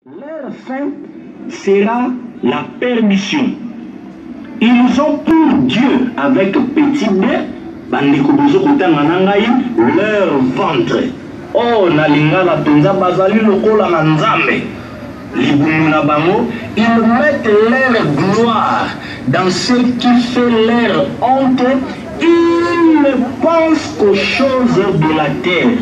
Leur fin sera la permission. Ils ont pour Dieu avec petit b, leur ventre. Oh, nalingala penza bazali lokola na nzambe. Ils mettent leur gloire dans ce qui fait leur honte. Ils ne pensent qu'aux choses de la terre.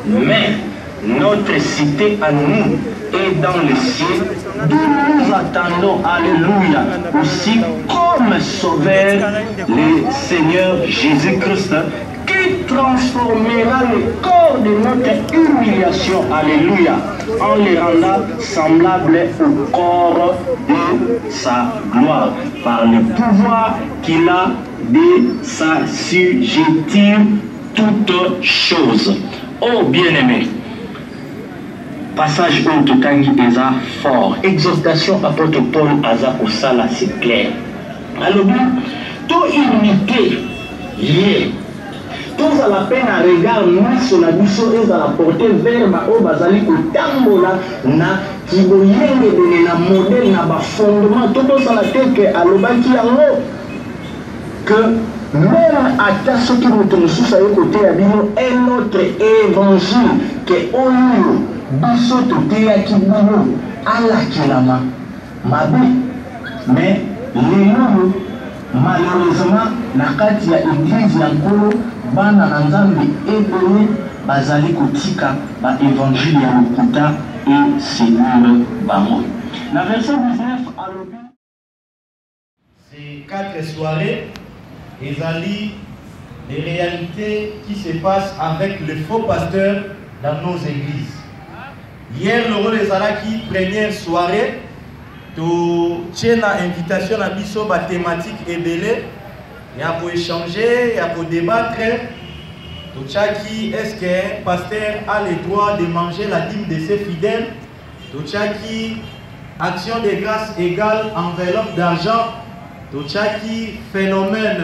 Mais notre cité à nous est dans le ciel, d'où nous attendons, alléluia, aussi comme sauveur le Seigneur Jésus-Christ, qui transformera le corps de notre humiliation, alléluia, en le rendant semblable au corps de sa gloire, par le pouvoir qu'il a de s'assujettir toutes choses. Oh bien-aimé, passage où Totangi Eza fort, exhortation apôtre Paul Aza au Sala, c'est clair. Alors, tout unité, tous à la peine à regard, nous sur la biso et à la portée vers ma o bazali ko tambola na kiboyenge de na modèle na ba fondement, tout à la tête que alobaki yango que même à ceux qui nous tombent sous à côté un autre évangile que on biso toteaki bino alakilama mabe, mais lelo malheureusement na kati ya église ya nkolo bana na nzambe ebele bazali kotika ba évangile ya lokuta et seigneur bango. Na verset 19 alobi ces 4 soirées ezali les réalités qui se passent avec le faux pasteur dans nos églises. Hier, le rôle ezalaki première soirée, tu tiens invitation à biso ba thématique ebele, ya pour échanger, ya pour débattre. Tu chaki est-ce que pasteur a le droit de manger la dîme de ses fidèles? Tu chaki action de grâce égale enveloppe d'argent. Tu chaki phénomène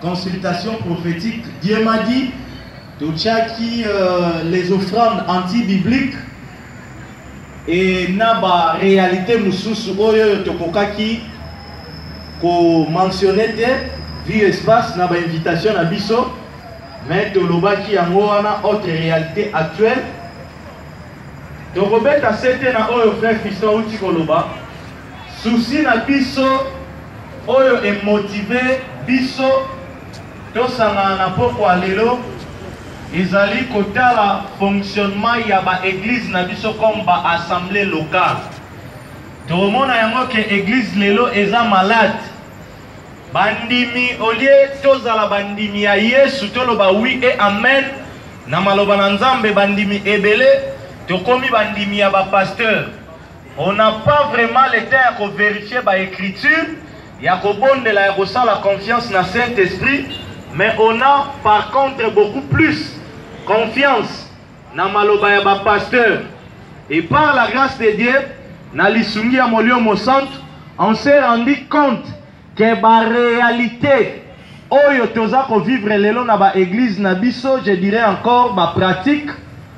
consultation prophétique. Dieu m'a dit. Tu chaki les offrandes anti-bibliques. Et na réalité mususu oyo tokokaki ko mentionner te vie espace na ba invitation na biso, mais tolobaki yango wana autre réalité actuelle. Tokobeta sete na oyo frère Fiston uti koloba souci na biso oyo est motivé biso tosanga na pokwa lelo ezali kotala fonctionnement ya ba église na biso comme ba assemblée locale. Tomona yango ke église lelo eza malade. Bandimi olie tozala bandimi ya Yesu toloba oui et amen na maloba na Nzambe bandimi ebele tokomi bandimi ya ba pasteur. On n'a pas vraiment le temps ya vérifier ba écriture ya kobondela ya kosala confiance na Saint-Esprit, mais on a par contre beaucoup plus confiance na maloba ya ba pasteur. Et par la grâce de Dieu na lisungi ya moliomo centre, on s'est rendu compte que ba réalité oyo toza ko vivre lelo na ba église na biso, je dirais encore ba pratique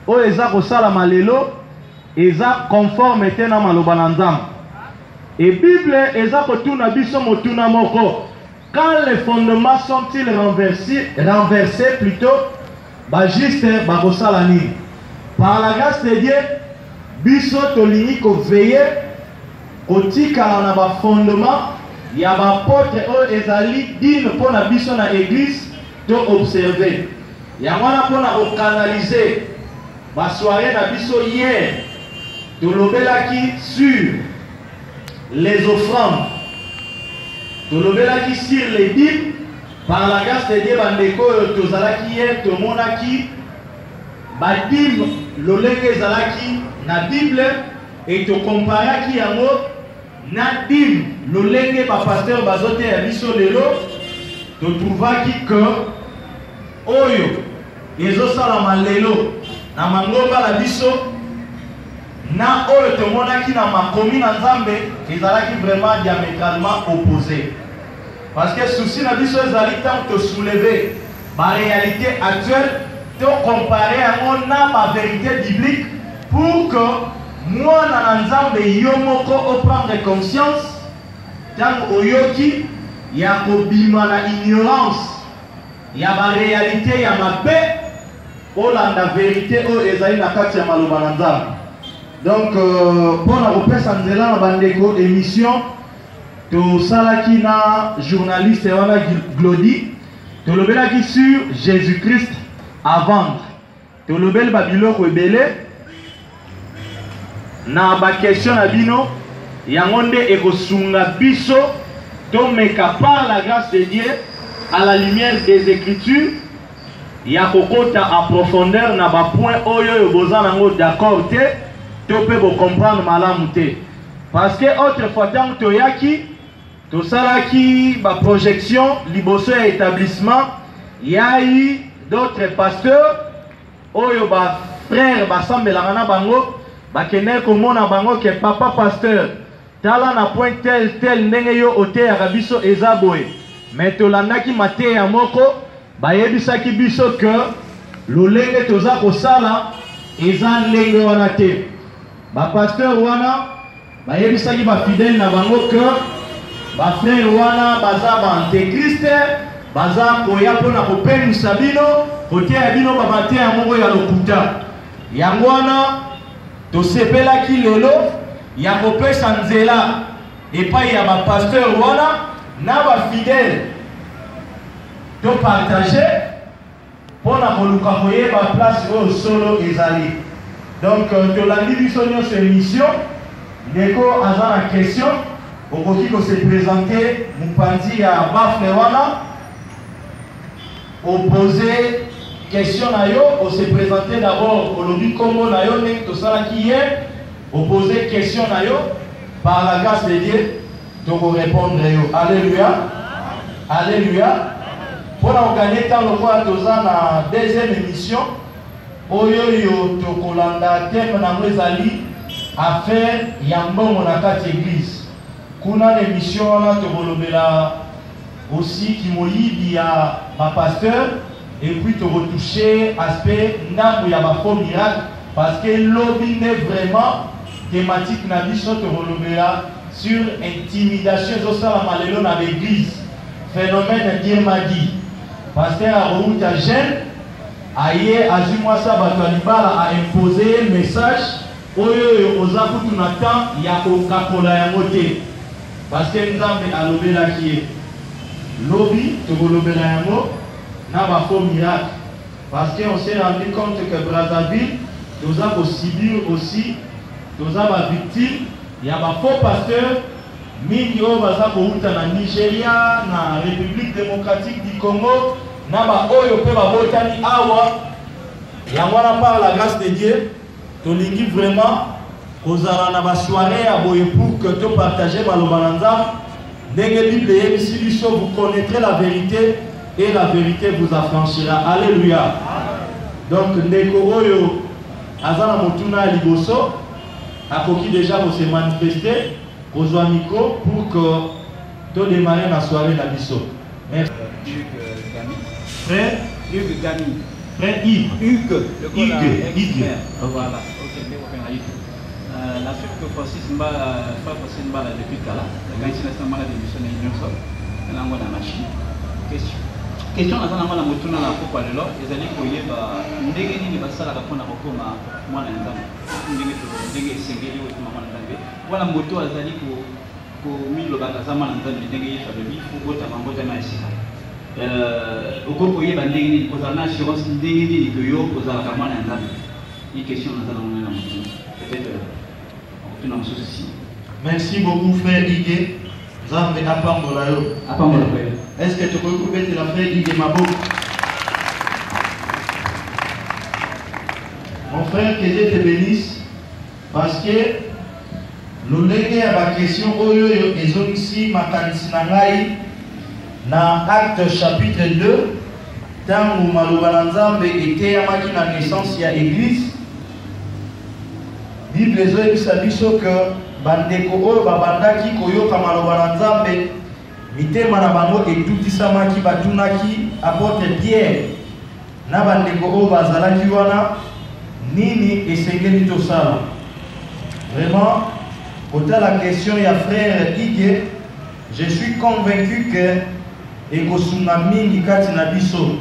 oyo eza ko sala malelo eza conforme te na maloba na Nzambe. Et Bible eza ko tuna biso motuna moko, quand les fondements sont-ils renversés plutôt, bah juste bah nini. Par la grâce de Dieu, biso tolini ko veiller kotika na ba fondement ya ba porte o ezali digne pour na biso na église to observer. Ya wana pona ko canaliser ba soirée na biso hier tolobelaki sur les offrandes. Tolobelaki sur les dîmes. Par la grâce de Dieu, bandeko tozalaki hier tomonaki badim lolenge zalaki na Bible et to comparaki yango na dim lolenge ba pasteur bazote ya biso lelo, to trouvaki que oyo ezosala lelo na mangomba la biso na oyo tomonaki na makomi na Nzambe ezalaki vraiment diamétralement opposé. Parce que souci na biso ezali tant te soulever ma réalité actuelle, te comparer à mon âme à vérité biblique pour que mwana na nzambe yo moko oprendre conscience tango oyoki ya kobima na ignorance ya ba réalité ya mabe olanda vérité oyo ezali na kati ya maloba na nzambe. Donc mpona kopesa nzela na bandeko émission tosalaki na journaliste wana Glody tolobelaki sur Jésus-Christ à vendre. Tolobeli babiloko ebele na ba question na bino yango nde ekosunga biso tomeka par la grâce de Dieu à la lumière des Écritures ya kokota en profondeur na ba point oyo boza nango d'accord te to pe bo comprendre malamu te parce que autrefois tant toyaki tosalaki ba projection liboso ya établissement yai d'autres pasteurs oyo ba frère basambelanga na bango bakende komona bango ke papa pasteur tala na point tel ndenge yo oteyaka biso eza boye mais tolandaki mateya moko bayebisaki biso que lolenge toza kosala eza ndenge wana te bapasteur wana bayebisaki bafidèle na bango que bafrère wana baza baantékriste baza koya mpona kopemisa bino koteya bino bamateya moko ya lokuta yango wana tosepelaki lelo ya kopesa nzela epai ya bapasteur wana na bafidèle topartage mpona koluka koyeba place oyo solo ezali. Donc tolandi biso nyonso émission ndeko aza na question okoki kose présenter mopanzi ya bafle wana opose question na yo ose présenter d'abord olobi kombo na yo ndenge tosalaki hier opose question na yo par la grâce de Dieu toko répondre yo. Alléluia, alléluia. Pour gagner temps lokola toza na deuxième émission oyo yo tokolanda thème na ezali affaire ya mbongo na kati église. Kuna émission wana tokolobela aussi kimoyibi ya ma pasteur et puis tokotoucher aspect ndambo ya ba faux miracle parce que lobi ne vraiment thématique na biso tokolobela sur intimidation ezosala malelo na l'église phénomène Dieu m'a dit pasteur Arouta jeune aye azimwasa bato ya libala a imposer message oyo oza kutu na temps ya kokakola yango te parce que nzambe alobelaki ye lobi tokolobela yango na ba faux miracle parce qu'on s'est rendu compte que Brazzaville toza kosibir aussi toza ba victime ya ba faux pasteur mingi oyo baza kouta na Nigeria na République démocratique du Congo na ba oyo pe babotani awa yango wana par la grâce de Dieu tolingi vraiment kozala na ba soirée ya boye pour que to partager maloba na nzambe ndenge Bible yebisi biso vous connaîtrez la vérité et la vérité vous affranchira. Alléluia. Donc ndeko oyo azana motuna ya liboso akoki déjà se manifester aux amicaux pour que to démarrer la soirée na biso. Merci. Frère Hugues Gami. Frère Yves. Hugues. Hugues. Voilà. Ok, la suite que Francis Mba depuis Kala, la grande malade de mission Nyonso, la machine. Question à la moto na pourquoi le lot, les années pour y va, ndenge ni basala kapona kokoma mwana nzambe. Ndenge sengeli ou mwana nzambe. Voilà moto azali ko milo bakazama nzambe ndenge yesu abebi fukota mangota na esika. Okoko yeba ndenge ni kozana assurance ndenge ni que yo kozala ka mwana nzambe. Une question na zala na moto. Peut-être on a un souci. Merci beaucoup frère Ige. Zambe apambola yo. Apambola frère. Est-ce que tu peux couper la frère Ige Mabo? Mon frère, que Dieu te bénisse parce que l'olenge a ma question oyo ezongisi makanisi na ngai na Acte chapitre 2 tango maloba na Nzambe eteyamaki na naissance ya église. Bible ezoyebisa biso que bandeko oyo babandaki koyoka maloba na Nzambe mitema na bango etutisamaki batunaki apôtre Pierre na bandeko oyo bazalaki wana nini esengeli tosala. Vraiment, autant la question, il y a frère Ige, je suis convaincu que Ekosunami Nikati Nabiso.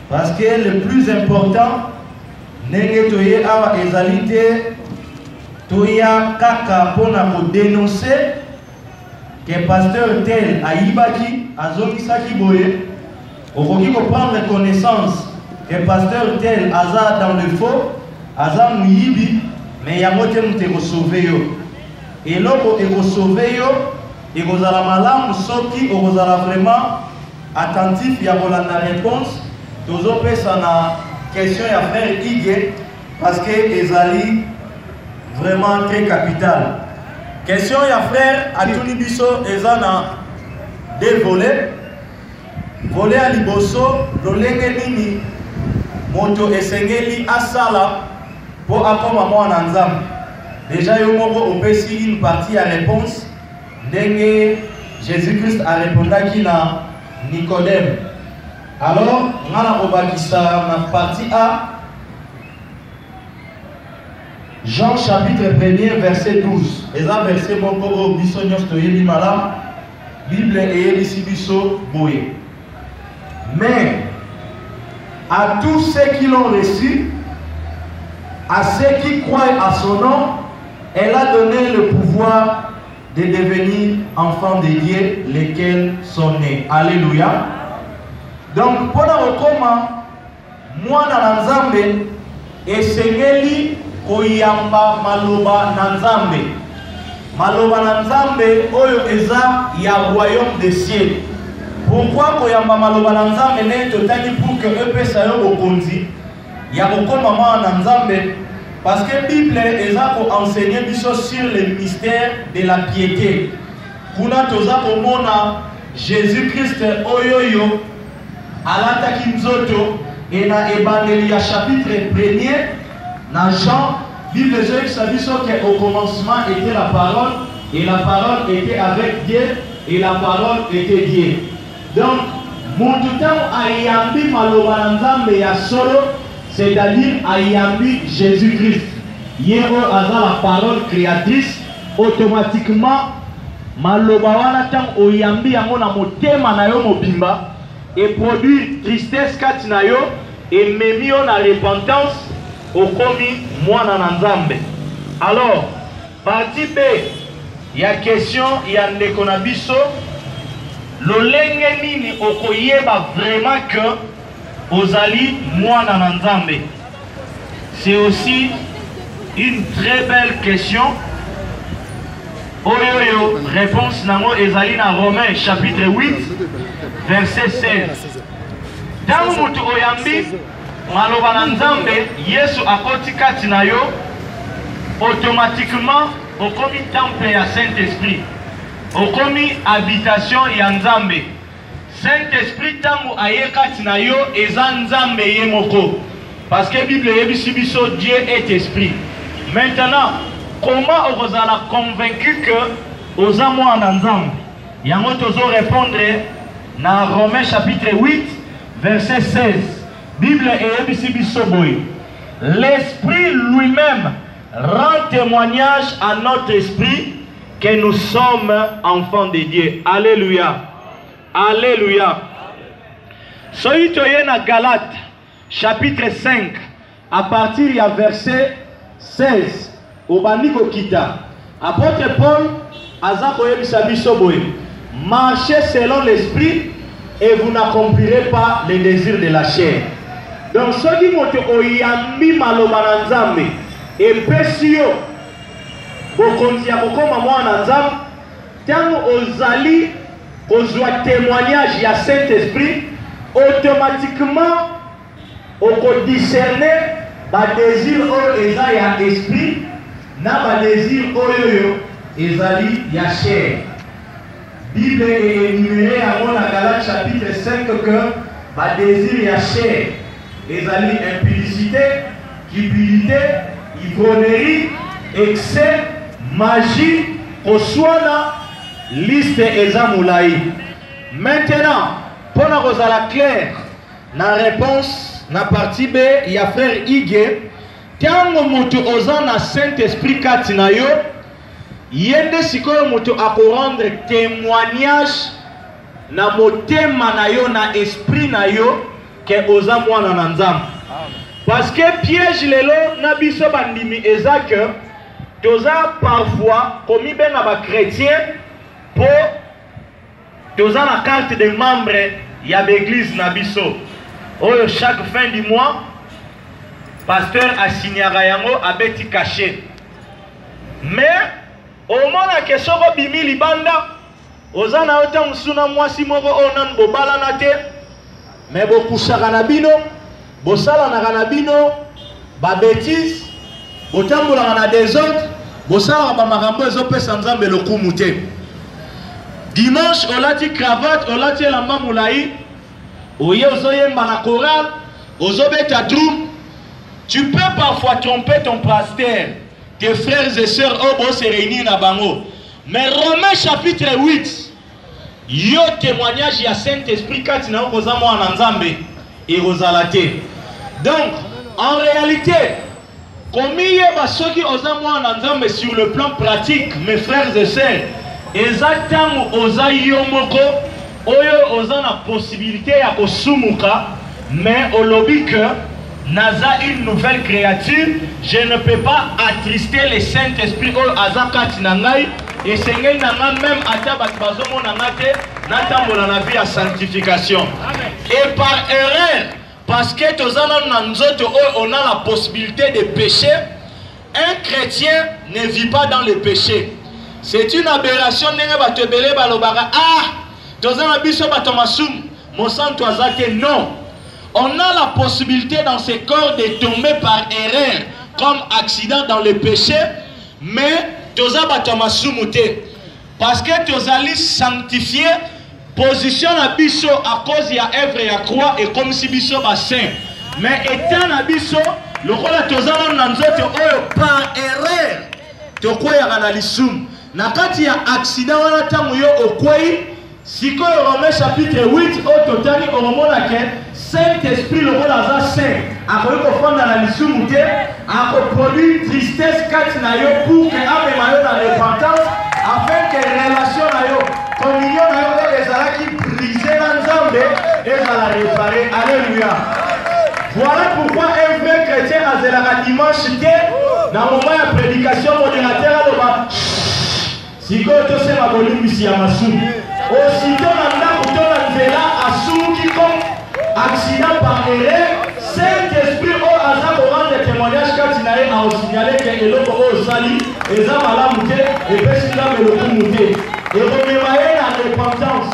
Parce que le plus important, Nenge Toye Awa Ezalite, Toya Kaka Pona pour dénoncer que pasteur tel Aïbaki, Azongisaki Boye, Okoki ko prendre connaissance que pasteur tel Aza dans le faux, Aza Mouyibi, mais Yamote Mouteko sauver yo. Et l'autre est sauver yo, et vous allez malam, soki, vous allez vraiment attentif, il y a la réponse. Toujours ça na question à frère Ige, parce que Ezali vraiment très capital. Question à frère Atuni Biso, Ezana deux volets. Volet à Liboso, Lolenge Nini, Moto Esengeli Asala, pour akoma moi en Anzam. Déjà, il y a aussi une partie à réponse. Jésus-Christ a répondu à Nicodème. Alors, on a la partie A. Jean chapitre 1er, verset 12. Et ça, verset Moko, Bissonios Toyebi Malam, Bible et Bisso Boye. Mais, à tous ceux qui l'ont reçu, à ceux qui croient à son nom, elle a donné le pouvoir de devenir enfants de Dieu, lesquels sont nés. Alléluia. Donc, pour le comment, moi, dans Nzambe, et Sengeli, Koyamba, Maloba, Nzambe. Maloba, Nzambe, Oyo Eza, il y a royaume des cieux. Pourquoi Koyamba, Maloba, Nzambe, n'est totali pour que eux puissent aller au Kondi? Il y a beaucoup de mamans en Nzambe. Parce que la Bible est enseignée sur le mystère de la piété. Kuna toza komona Jésus-Christ oyoyo alataki nzoto et na évangile chapitre 1er na Jean, Bible dit qu'au commencement était la parole et la parole était avec Dieu et la parole était Dieu. Donc, mon tout temps ayambi maloba nzambe ya solo, c'est-à-dire ayambi Jésus-Christ. Yéro aza la parole créatrice, automatiquement maloba wana tang oyambi yango na motema na yo mobimba et produit tristesse kati na yo et memi yo na repentance okomi mwana na nzambe. Alors, partie B, il y a question, il y a ndeko na biso lolenge nini okoyeba vraiment que ozali mwana na nzambe. C'est aussi une très belle question. Oyoyo, réponse nango ezali na Romains chapitre 8 verset 16. Tango mutu oyambi maloba na nzambe Yesu akoti kati na yo, automatiquement okomi temple ya Saint-Esprit, okomi habitation ya nzambe. Saint-Esprit tango aye kati na yo eza nzambe ye moko. Parce que la Bible yebisi biso Dieu est esprit. Maintenant, comment vous allez convaincu que aux amours en nzambe? Yango tozo répondre dans Romains chapitre 8 verset 16. Bible yebisi biso boy. L'esprit lui-même rend témoignage à notre esprit que nous sommes enfants de Dieu. Alléluia. Alléluia. Soyez na Galates chapitre 5 à partir du verset 16 au Baniko Kita. Apôtre Paul Azako yebisa biso boy. Marchez selon l'esprit et vous n'accomplirez pas les désirs de la chair. Donc ce qui moto oyambi maloba na nzambe empesi yo bokonzi ya kokoma mwana nzambe tango ozali kozwa témoignage ya Saint-Esprit, automatiquement on discerner ba désir oyo eza ya esprit na ba désir oyo ezali ya chair. Bible est énumérée à mon Galates chapitre 5 que ba désir ya chair ezali impudicité, cupidité, ivrognerie, excès, magie, oswana, liste ezamulaï. Maintenant, pour nous la claire, la réponse, la partie B, il y a frère Ige, Tango moto oza na Saint-Esprit kati na yo, yende sikoyo moto ako rendre témoignage na motema na yo na esprit na yo ke oza mwana na Nzambe. Parce que piège lelo na biso bandimi eza que toza parfois komi benga ba chrétien po toza na carte de membre ya l'église na biso. Oyo chaque fin du mois pasteur asignera yango abeti caché. Mais au moment que soko bimi libanda ozana ota musuna mwasi moko onan bobala na te mais bokusaka na bino bosala na bino ba bêtise botambola na désordre bosala ba makambo ezopesa Nzambe lokumu te. Dimanche olati cravate olati elamba mulai oye ozoyemba na chorale ozobeta drum. Tu peux parfois tromper ton pasteur, tes frères et sœurs, oh, se réunir na bango. Mais Romains chapitre 8, yo témoignage ya Saint-Esprit kati na okoza mwana Nzambe et rozalate. Donc, en réalité, comme yeba soki oza mwana Nzambe sur le plan pratique, mes frères et sœurs, exactement oza yo moko, oyo oza na possibilité ya kosumuka, mais olobi que Naza une nouvelle créature, je ne peux pas attrister le Saint-Esprit au Azakati Nangai et Seigneur Nanga même Atabazo Monangate, Natambola na vie à sanctification. Et par erreur, parce que on a la possibilité de pécher, un chrétien ne vit pas dans le péché. C'est une aberration. Non. On a la possibilité dans ce corps de tomber par erreur comme accident dans le péché, mais parce que tozali sanctifié, position à biso à cause ya œuvre ya croix et comme si biso ba saint. Mais étant na biso, le rôle tozala na nzoto oyo par erreur tokoya kana lisum. Na kati ya accident wana tamu yo okwei, sikoyo Romains chapitre 8 au totali oromona ke Saint-Esprit le rôle à saint, à prendre dans la mission à produire tristesse kati na yo pour que ame mayo dans la repentance, afin que relation na yo, communion na yo ezalaki brisé dans Nzambe et ça la réparer. Alléluia. Voilà pourquoi un vrai chrétien a la dimanche dans le moment de prédication modérateur à l'oba. Si vous avez ma volume ici à ma soum, aussitôt dans la nzela à soum qui compte accident par erreur, Saint-Esprit au hasard pour rendre des témoignages quand il a à signaler que l'autre au sali, et ça m'a la mouté, et puis c'est là que le coup mouté. Et remémorer la repentance.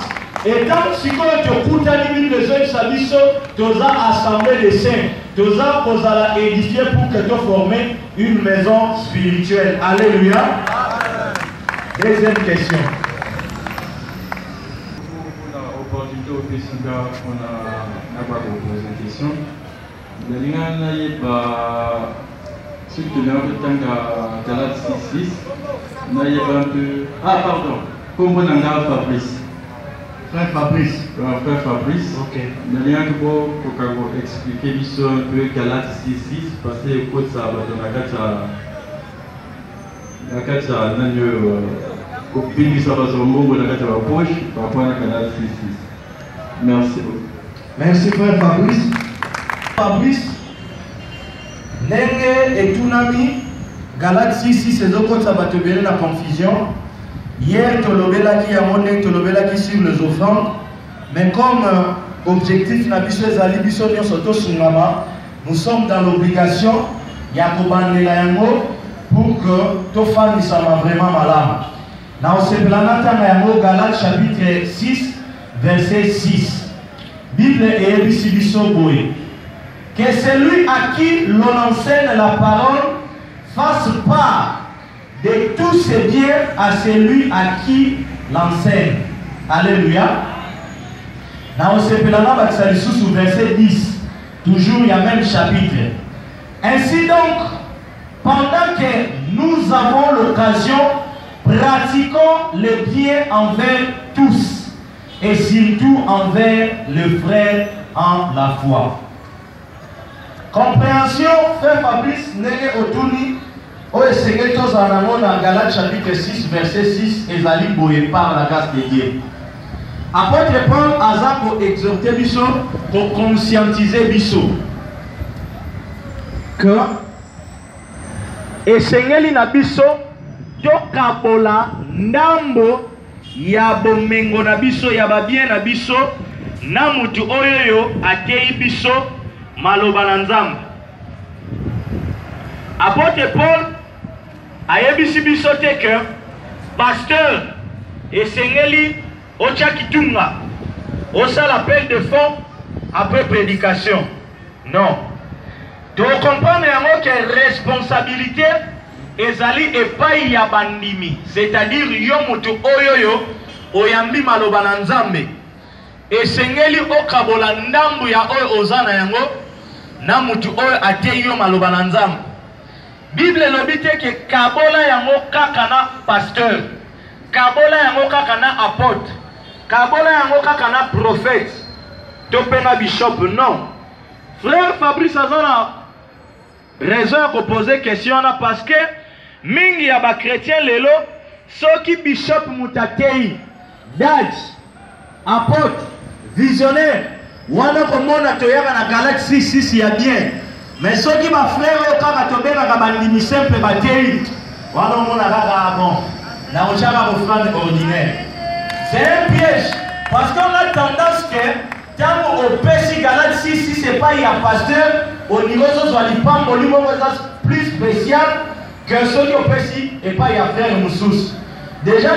Et tant que si tu écoutes à l'imite de ceux qui tu as assemblé des saints, tu as édifié pour que tu formes une maison spirituelle. Alléluia. Deuxième question. Opportunité au président, on a pas posé une question. Le lien n'est pas surtout dans le temps de Galates 6, n'a pas un peu. Ah, pardon, comme on a Fabrice. Frère Fabrice. Frère Fabrice. Ok. Le lien que pour expliquer un peu Galates 6, parce que écoute ça, on a quatre merci. Merci frère Fabrice. Fabrice, Nenge et Tunami, Galates 6, c'est donc ça va te donner la confusion. Hier, Tolobela qui a monté Tolobela qui sur les offrandes, mais comme objectif, nous sommes dans l'obligation, pour que tout femme soit vraiment malade. Dans ce plan, Galates chapitre 6, verset 6. Bible et Ebisoboé. Que celui à qui l'on enseigne la parole fasse part de tous ses biens à celui à qui l'enseigne. Alléluia. Dans ce plan, verset 10. Toujours il y a même chapitre. Ainsi donc, pendant que nous avons l'occasion, pratiquons le bien envers tous et surtout envers le frère en la foi. Compréhension, frère Fabrice, Nege Otuni, au Seigneur Tozanamon dans Galates chapitre 6, verset 6, et Zali Boye par la grâce de Dieu. Apôtre Paul a pour exhorter Bisso, pour conscientiser Bisso. Que, et Seigneur na Bisso, Tokabola, Nambo, Yabo Mengo na Bisso, Yababien na Bisso, Namutu Oyoyo, Atei Bisso, Malobananzam. Apôtre Paul a yebisi biso te que pasteur et Seigneur Ocha Kitunga Osa l'appel de fond après prédication. Non. Tu comprends que responsabilité ezali epai ya bandimi, c'est-à-dire yomutu oyoyo oyambi malobananzambe. Et Seigneur okabola ndambu ya oyo ozana yango na mutu oyo ate yo maloba na nzambe. Bible lobi te ke kabola yango kaka na pasteur, kabola yango kaka na apôtre, kabola yango kaka na prophète, to pe na bishop. Non. Frère Fabrice azana raison à poser question là parce que mingi ya ba chrétien lelo soki bishop mutatei dad apôtre visionnaire wana komona toyaka na Galaxy 6 ya bien, mais soki ba frère yo kaka tobena ka bandimi simple batei wana mona kaka bon na ochaka offrande ordinaire. C'est un piège parce qu'on a tendance que tant au PC Galaxy 6 c'est pas ya pasteur au niveau de l'IPAM au niveau plus spécial que ceux qui au PC et pas ya frère Moussous. Déjà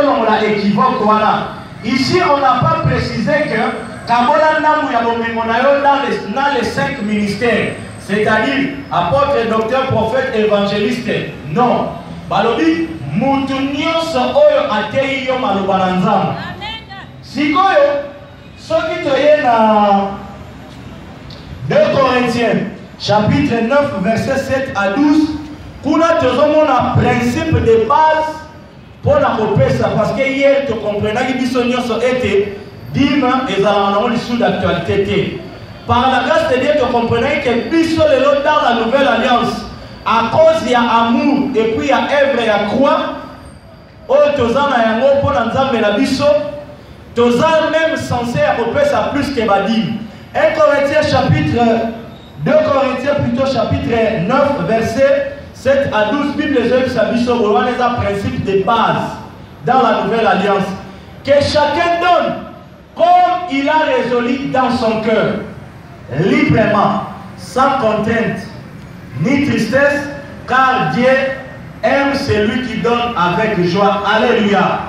on l'a équivoque voilà. Ici on n'a pas précisé que Kabola Namou Yabomengonayo dans les 5 ministères, c'est-à-dire apôtre, docteur, prophète, évangéliste. Non. Balobi, Moutounion so oyo atei yo malobananzam. Sikoyo, soki toye na 2 Corinthiens, chapitre 9, verset 7 à 12, kuna tozomona principe de base pour la kopesa, parce que hier tu comprenais que biso nyonso était dima et dans sous d'actualité. Par la grâce de Dieu, tu comprenais que biso lelo dans la nouvelle alliance, à cause il y a amour et puis il y a œuvre et il y a croix, oh tozana yango pour nzambe na biso, tozana même censé kopesa plus que badim. 1 Corinthiens chapitre 2 Corinthiens plutôt chapitre 9 verset 7 à 12, Bible les sa biso les principes de base dans la nouvelle alliance. Que chacun donne comme il a résolu dans son cœur, librement, sans contrainte, ni tristesse, car Dieu aime celui qui donne avec joie. Alléluia.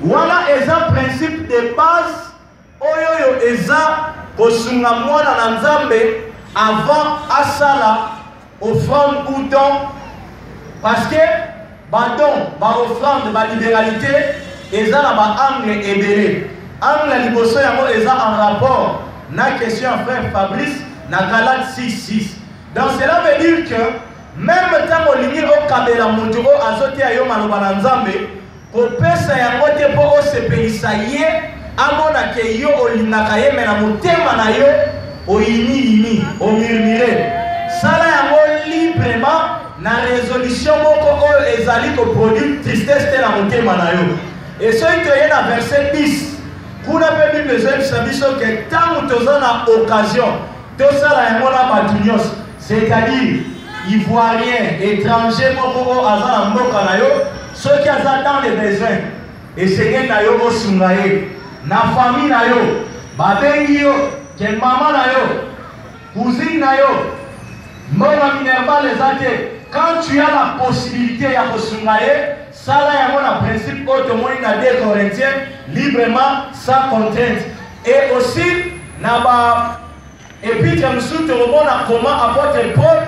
Voilà un principe de base. Oyoyo eza kosunga mwana na nzambe avant asala offrande ou don, parce que badon, ba offrande, ba libéralité, eza na ba angle ebele. Angle liboso yango eza en rapport na question frère Fabrice na Galates 6:6. Donc cela veut dire que même tant olingi okabela mutu o azote ayo maloba na nzambe, kopesa yango te po osepelisa ye amona ke yo olingaka ye me na motema na yo oyimi omurmure. Sala yango librement na résolution moko oyo ezali ko produire tristesse te na motema na yo. Et ce qui est dans verset 10, kuna pe Bible ezali biso ke tango toza na occasion tosala yango na batunyos, c'est-à-dire ivoirien, étranger moko oyo aza na mboka na yo, ceux qui aza dans les besoins esengeli na yo osunga ye na famille na yo babengi yo ke mama na yo cousine na yo mona minerval eza te. Quand tu as la possibilité ya kosunga ye, sala yango na principe otomoni na 2 Corinthiens, librement sans contrainte. Et aussi na ba épître mususu tomona comment apôtre Paul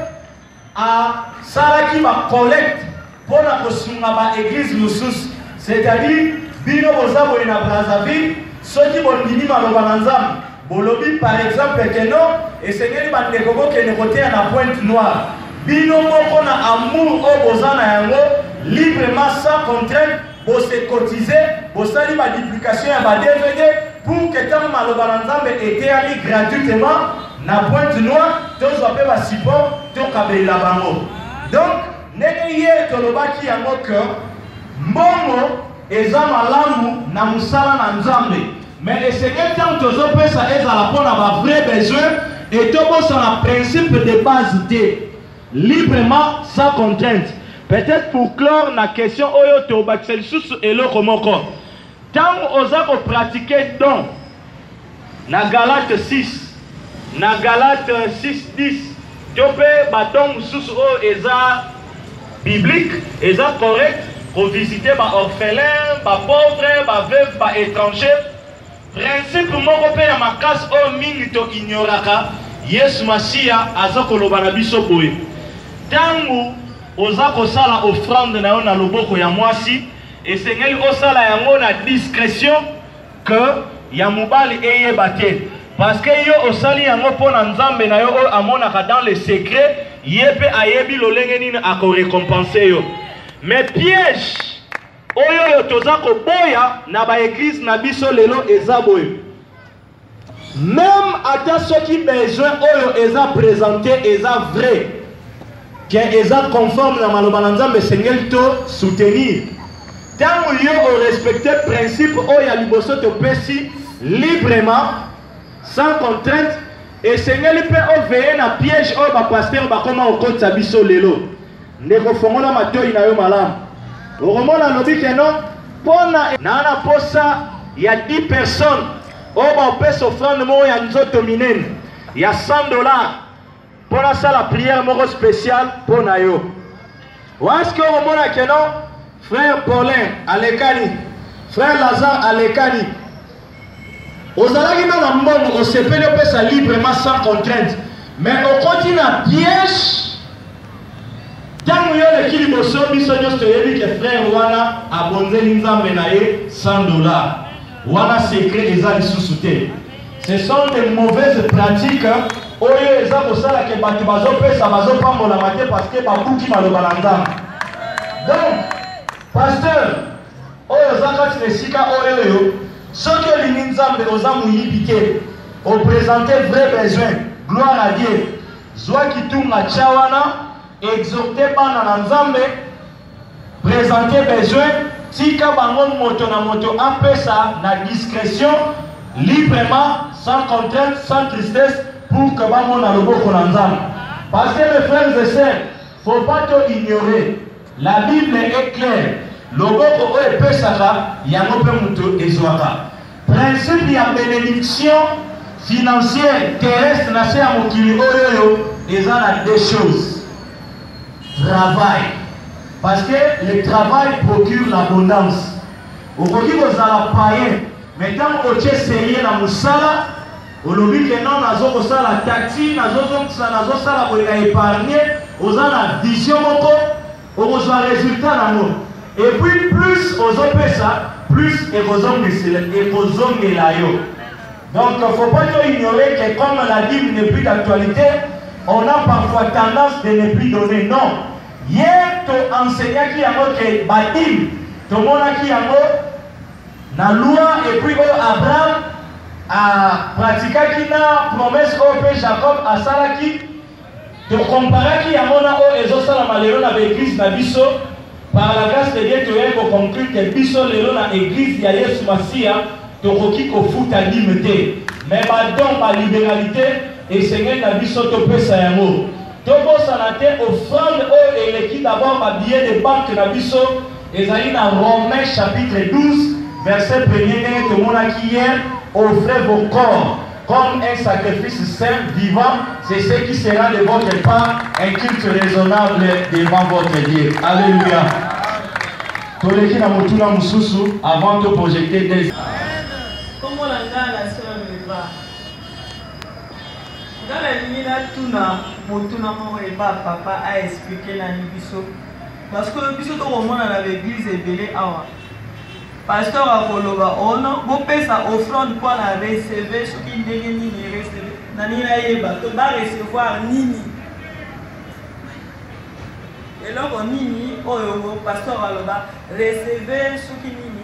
a salaki ba collecte pour na kosunga ba église mususu, c'est-à-dire bino boza boye na Brazzaville soki bondimi maloba na nzambe bolobi par exemple que non esengeli bandeko bokende koteya na Pointe Noire, bino moko na amour o boza na yango librement sans contrainte bose cotiser bosali ba duplication ya ba DVD pour que tant maloba na nzambe eteyali gratuitement na Pointe Noire tozwa pe ba support tokabelela bango. Donc ndenge ye tolobaki yango que mbongo eza malamu na musala na Nzambe, mais le Seigneur tant tozopesa ezala mpona ba vrai besoin et tobosana principe de base te librement sans contrainte. Peut-être pour clore la question oyo tobakisa lisusu eloko moko. Tant oza ko pratiquer don na Galate 6 na Galate 6:10 topé badon mususu oyo eza biblique, eza correct pour visiter ba orphelin, ba pauvre, ba veuve, ba étranger. Principe moko pe ya makasi oyo mingi to ignoraka Yesu Masia aza koloba na biso boye. Tangu oza kosala offrande na yo na loboko ya mwasi esengeli osala yango na discrétion que ya mobali eyeba te, parce que yo osali yango mpona Nzambe na yo oyo amonaka dans le secret, ye pe ayebi lolenge nini akorécompense yo. Mais piège oyo yo toza koboya na ba église na biso lelo eza boye. Même ata soki besoin oyo eza présenté eza vrai, que eza conforme na maloba na Nzambe sengeli to soutenir. Tant yo o respecter principe oyo ya liboso to pesi librement sans contrainte, et sengeli pe o veiller na piège oyo ba pasteur ba koma okotsa biso lelo. Ndeko fongola matoi na yo malamu. Okomona lobi ke non pona na posa ya 10 personnes oyo ba opesa offrande mo ya nzoto minene ya $100 pona sala prière moko spéciale pona yo. Waske okomona ke non frère Paulin alekani, frère Lazare alekani, ozalaki na mbongo osepeli opesa librement sans contrainte, mais okoti na piège. Tango yo leki liboso biso nyonso toyebi ke frère wana abonzeli Nzambe na ye $100 wana secret eza lisusu te. Ce sont des mauvaises pratiques oyo eza kosala ke bato bazopesa bazopambolama te parce que babuki maloba na Nzambe. Donc pasteur oyo oza kati na esika oyo yo soki olingi Nzambe oza moyibi te oprésente vrai besoin, gloire à Dieu, zwa kitunga tya wana exhorter bana na Nzambe, présenter besoin, tika bango moto na moto apesa na discrétion, librement, sans contrainte, sans tristesse, pour que bango na loboko na Nzambe. Parce que mes frères et sœurs, faut pas tout ignorer. La Bible est claire. Loboko oyo epesaka yango pe moto ezwaka. Principe ya bénédiction financière terrestre na se ya mokili oyo eza na deux choses. Travail, parce que le travail procure l'abondance. Au côté de la païen, maintenant au tchè sérieux na musala, au lobby que non nazo kosala taxi, nazo sala pour épargner, aux la vision moko, aux résultat na mo. Et puis plus aux opesa, plus et aux hommes la yo. Donc il ne faut pas ignorer que comme la Bible n'est plus d'actualité, on a parfois tendance de ne plus donner. Non. Hier, tu enseignais qui yango que Badim, tu mona qui yango na loi et puis Abraham a pratiqué qui na promesse au père Jacob a salaki. Tu comparais qui yango na o ezo sala malero na l'église na biso par la grâce de Dieu tu es ko conclure que biso lelo na église ya Yesu Masia tu koki ko futa limité. Mais ba don ba libéralité et Seigneur na biso to pesa yango. Togo sanate offrande au eleki d'abord ma billet de banque na biso ezali na Romains chapitre 12 verset 1er que mon aki hier offrez vos corps comme un sacrifice saint vivant, c'est ce qui sera de votre part un culte raisonnable devant votre Dieu. Alléluia. Toleki na mutuna mususu avant de projeter des comment la sœur me va. Dans la ligne tuna motuna mo eba papa a expliqué la biso parce que biso to romona na l'église ebele awa pasteur akoloba ono bo pesa offrande pour la recevoir ce qui ndenge nini recevoir na nini yeba to ba recevoir nini eloko nini oyo pasteur aloba recevoir ce qui nini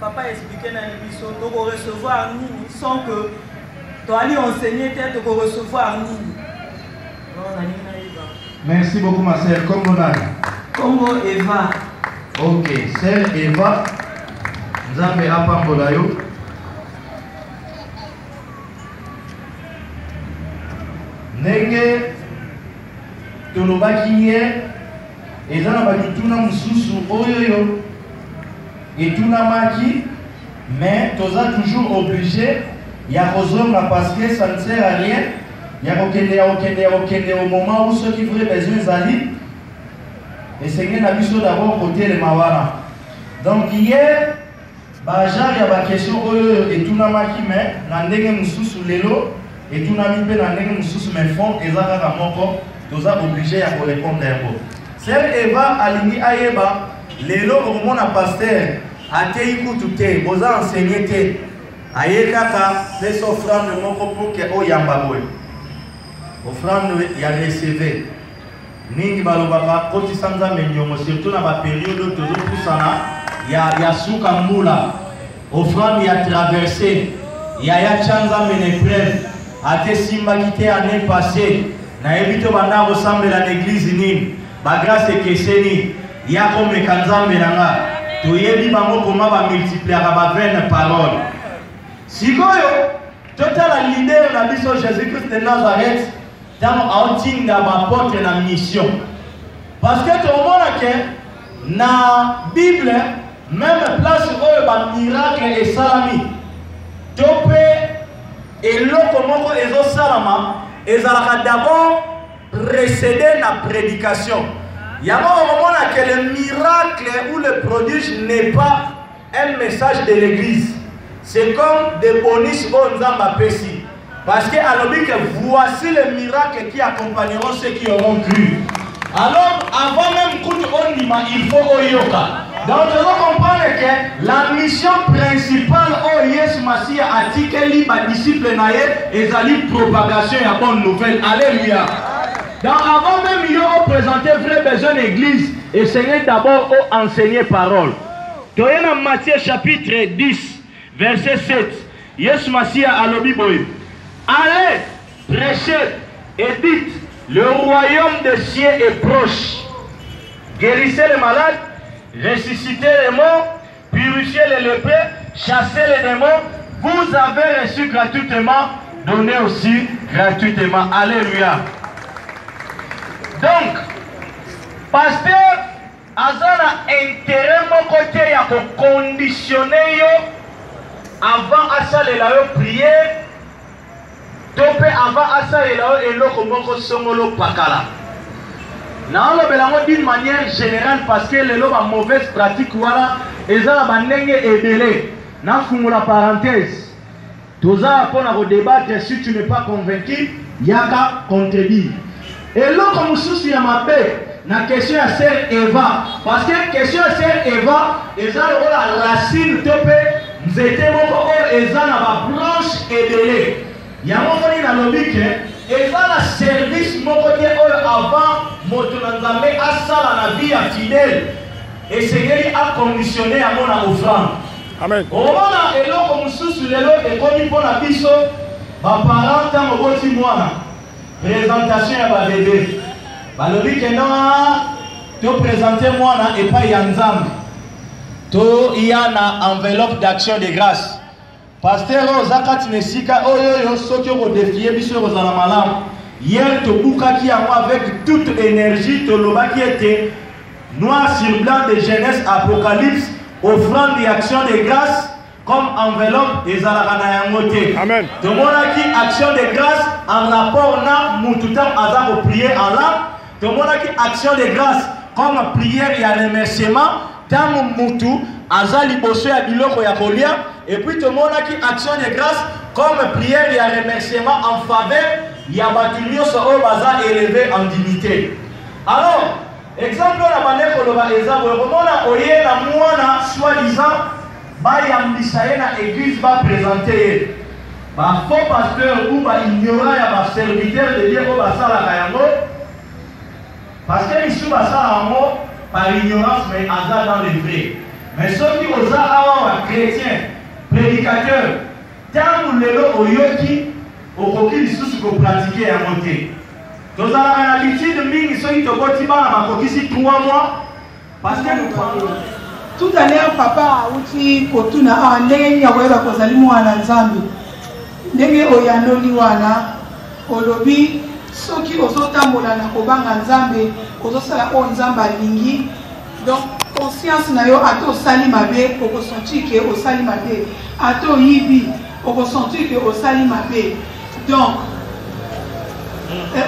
papa expliqué na biso to recevoir nini sans que toi allez enseigner tête pour recevoir nini. Merci beaucoup ma sœur. Congo nani? Congo Eva. Ok, sœur Eva. Nzambe apambola yo. Ndenge tolobaki hier eza na bakituna mosusu oyo etunamaki, mais toza toujours obligé ya kozonga parce que ça ne sert à rien ya kokende au moment où ceux qui vraient besoin ezali esenge na biso d'abord kotelema wana. Donc hier bajar ya baquestion oyo etunamaki, mais na ndenge mosusu lelo etunami mpe na ndenge mosusu, mais fond eza kaka moko, toza obligé ya korépondre yango. Sœur Eva alingi ayeba lelo okomona pasteur atei kutu te, boza enseigné te, aye kaka pesa offrande moko pour ke oyamba boye, offrande ya receve ningi balobaka kotisa nzambe nyongo, surtout na bapériode tozopusana ya suka mbula, offrande ya traversée ya chanzambe na épreuve ate simbaki te année passée nayebi to banda kosambela na église nini bagrâce ekeseni ya komeka nzambe na nga toyebi bango koma bamultipliaka ba20 parole. Sikoyo totala leader na biso Jésus-Christ de Nazareth ntango aotinda bapotre na mission, parce que tomona ke na Bible même place oyo bamiracle esalami to mpe eloko moko ezosalama ezalaka d'abord précédé na prédication. Yango okomona que le miracle ou le prodige n'est pas un message de l'église, c'est comme des bonus au Nzamba Pessi, parce que alobi que voici les miracles qui accompagneront ceux qui auront cru. Alors avant même kutu ondima il faut oyoka. Donc je dois comprendre que la mission principale au Yesu Masia atikeli ba disciple na ye ezali propagation ya bonne nouvelle. Alléluia. Donc avant même il a présenté vrai besoin d'église, essayez d'abord à enseigner parole. Toyena Matthieu chapitre 10 verset 7. Yesu Masia alobi boye. Allez prêchez et dites le royaume des cieux est proche. Guérissez les malades, ressuscitez les morts, purifiez les lépreux, chassez les démons. Vous avez reçu gratuitement, donnez aussi gratuitement. Alléluia. Donc, pasteur azana intérêt mon côté ya conditionner yo avant asalela yo prière, topé avant asalela yo eloko moko songolo pakala. Na olobelango d'une manière générale parce que les ba mauvaise pratique wala ezala bandenge ebele. Na fungula parenthèse. Toza pona ko débattre, si tu n'es pas convaincu, yaka contredire. Et là, comme souci à ma paix, la question à sœur Eva, parce que question à sœur Eva, ils ont la racine topé, nous étions beaucoup, ils ont la branche et délai. Il y a un moment dans le lobby que ils ont la service mon côté avant, mon tonanzame à ça la vie à fidèle, et c'est a conditionné à mon offrande. Amen. Au moment où là, comme souci les lots et comme il faut la biso, ma parent tant au petit mois. Présentation à bébé. Balobi que non, tu présenter moi et pas Yanzam. Tu y a une enveloppe d'action de grâce. Pasteur Zakat Nesika, oyo soki ko défier biso ko zala malam. Hier to bukaki à moi avec toute énergie to lobaki était noir sur blanc de Genèse Apocalypse, offrande et action de grâce. Comme enveloppe et zalakana yangote. Amen. De monaki action de grâce en rapport na mututam azako prier en langue. De monaki action de grâce comme prière et remerciement. Tam mutu azali bosso ya biloko ya kolia. Et puis de monaki action de grâce comme prière et remerciement en faveur ya batunyo so o baza élevé en dignité. Alors exemple la manière que l'on va exemple remona oye na mwana soi-disant bayambisa ye na église va présenter ba faux pasteur ou ba ignorant ya ba serviteur de Dieu ko basala kayango parce que ici basala yango par ignorance mais hasard dans le vrai. Mais ceux qui osa awa wa chrétien prédicateur tant lelo oyoki okoki lisusu kopratike yango te. Tozalaka na habitude mingi soki tokoti bana bakokisi 3 mois parce que nous parlons. Tout à l'heure, papa uti kotuna ndenge ya koyeba kozali mwana nzambe. Ndenge oyanoli wana olobi soki ozotambola na kobanga nzambe ozosala o nzambe alingi. Donc conscience na yo ato osali mabe okosenti ke osali mabe. Ato yibi okosenti ke osali mabe. Donc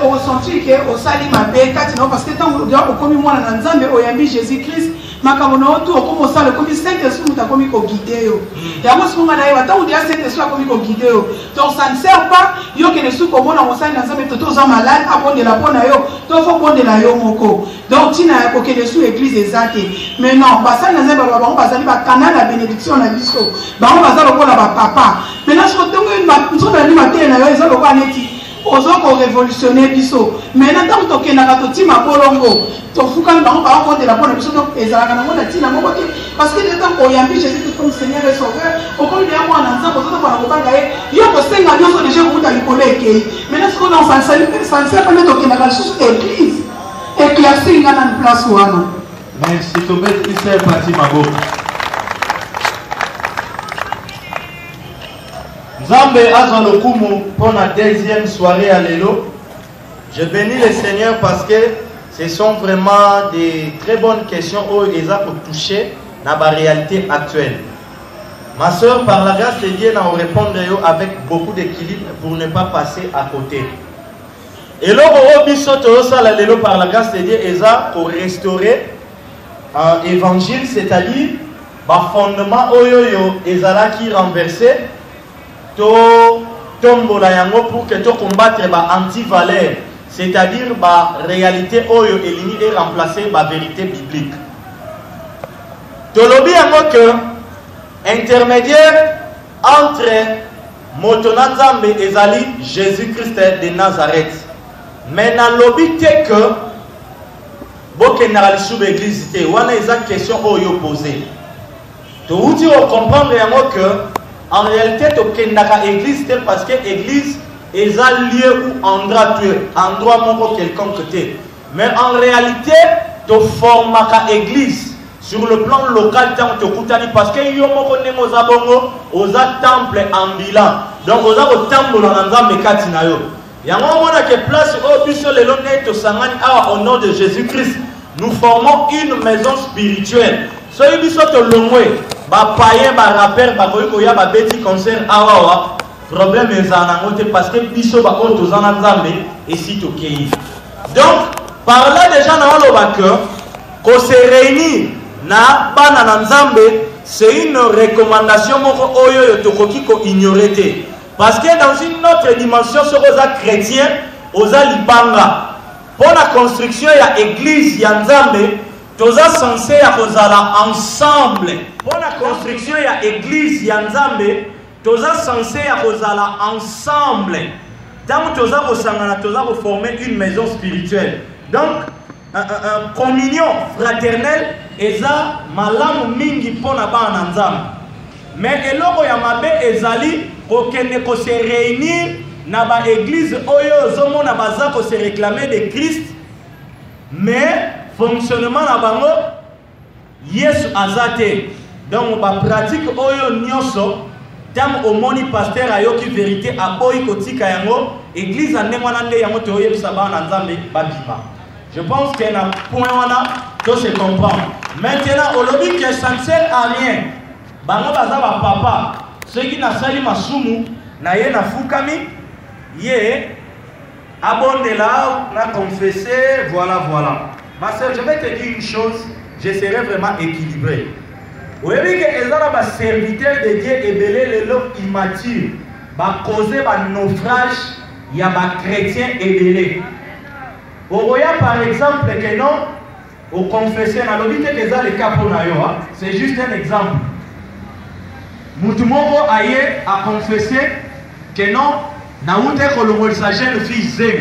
okosenti ke osali mabe kati na parce que tant okomi mwana na nzambe oyambi Jésus Christ makambo na otu okomi osala okomi Saint-Esprit mutu akomi koguide yo yango sikunga na ye ata udia Saint-Esprit akomi koguide yo. Donc ça ne sert pas yo kende suki komona mosali na nzambe toto oza malade abondela mpo na yo to fo bondela yo moko. Donc ntina ya kokende su église eza te. Mais non basali na nzambe bango bazali bakanal ya bénédiction na biso bango baza lokola bapapa. Maintenant soki otongo nzobelani matele na yo eza lokola neti ozoko révolutionner biso. Maintenant tant tokendaka totima bolongo tofukami bango bakondela mpona biso donc ezalaka nango na ntina moko te parce que tant oyambi Jésus Christ comme Seigneur et Sauveur okomi ya mwana nzambe ozotokona kobanga ye yo kosenga nyonso deja kokuta likolo ekei. Maintenant sikoyo na sanse pene tokendaka lisusu église éclairci nga na place wana. Mais si tobeti ise pati maboko Nzambe azwa lokumu pour la deuxième soirée à l'élo. Je bénis le Seigneur parce que ce sont vraiment des très bonnes questions où ils ont touché dans la réalité actuelle. Ma soeur, par la grâce de Dieu, nous répondre avec beaucoup d'équilibre pour ne pas passer à côté. Et là, par la grâce de Dieu, ils ont pour restaurer un évangile, c'est-à-dire le fondement ils ont renversé. Tombola yango pour que tu combattre anti-valeur, c'est-à-dire la réalité oyo elini et remplacer la vérité biblique. Tolobi yango que intermédiaire entre Motona Nzambe ezali Jésus-Christ de Nazareth. Mais na lobi te que bokendaka lisusu l'église te wana eza question oyo posée. Touti o comprendre yango que en réalité, tu as une église parce que l'église est un lieu ou un endroit quelconque. Mais en réalité, tu formes une église sur le plan local parce que tu as un temple ambulant. Donc, tu as un temple dans le Katina. Il y a une place où au nom de Jésus-Christ, nous formons une maison spirituelle. So you so to longwe ba paye ba rapper ba koyiko ya ba beti concert awawa problème ezana ngote parce que biso ba oto zana nzambe et si to kei. Donc par là déjà na loba que ko se réunir na bana na nzambe c'est une recommandation moko oyo yo tokoki ko ignorer te parce que dans une autre dimension sur aux chrétiens aux libanga pour la construction ya église ya nzambe toza censé ya kozala ensemble. Pour la construction ya église ya nzambe, toza censé ya kozala ensemble. Tant toza kosangana toza former une maison spirituelle. Donc communion fraternelle eza malamu mingi pona bana nzambe. Mais eloko ya mabe ezali kokende ko se réunir na ba église oyo zomona baza ko se réclamer de Christ. Mais fonctionnement na bango Yesu azate. Donc ba pratique oyo nyonso tam omoni pasteur ayoki vérité aboyi kotika yango église andengwana nde yango to yebisa bana nzambe babima. Je pense que na point wana to se comprendre. Maintenant olobi que ça ne sert à rien. Bango baza ba papa ceux qui na sali masumu na ye na fukami ye abondela na confesser voilà. Ma soeur, je vais te dire une chose, je serai vraiment équilibré. Vous voyez que les serviteurs de Dieu et les lots immatures, va causer un naufrage, il y a des chrétiens et vous voyez par exemple que non, au confesseur, dans le cas pour c'est juste un exemple. Moutumoko aye a confessé que non, naoute kolongolisa jeune fille zem.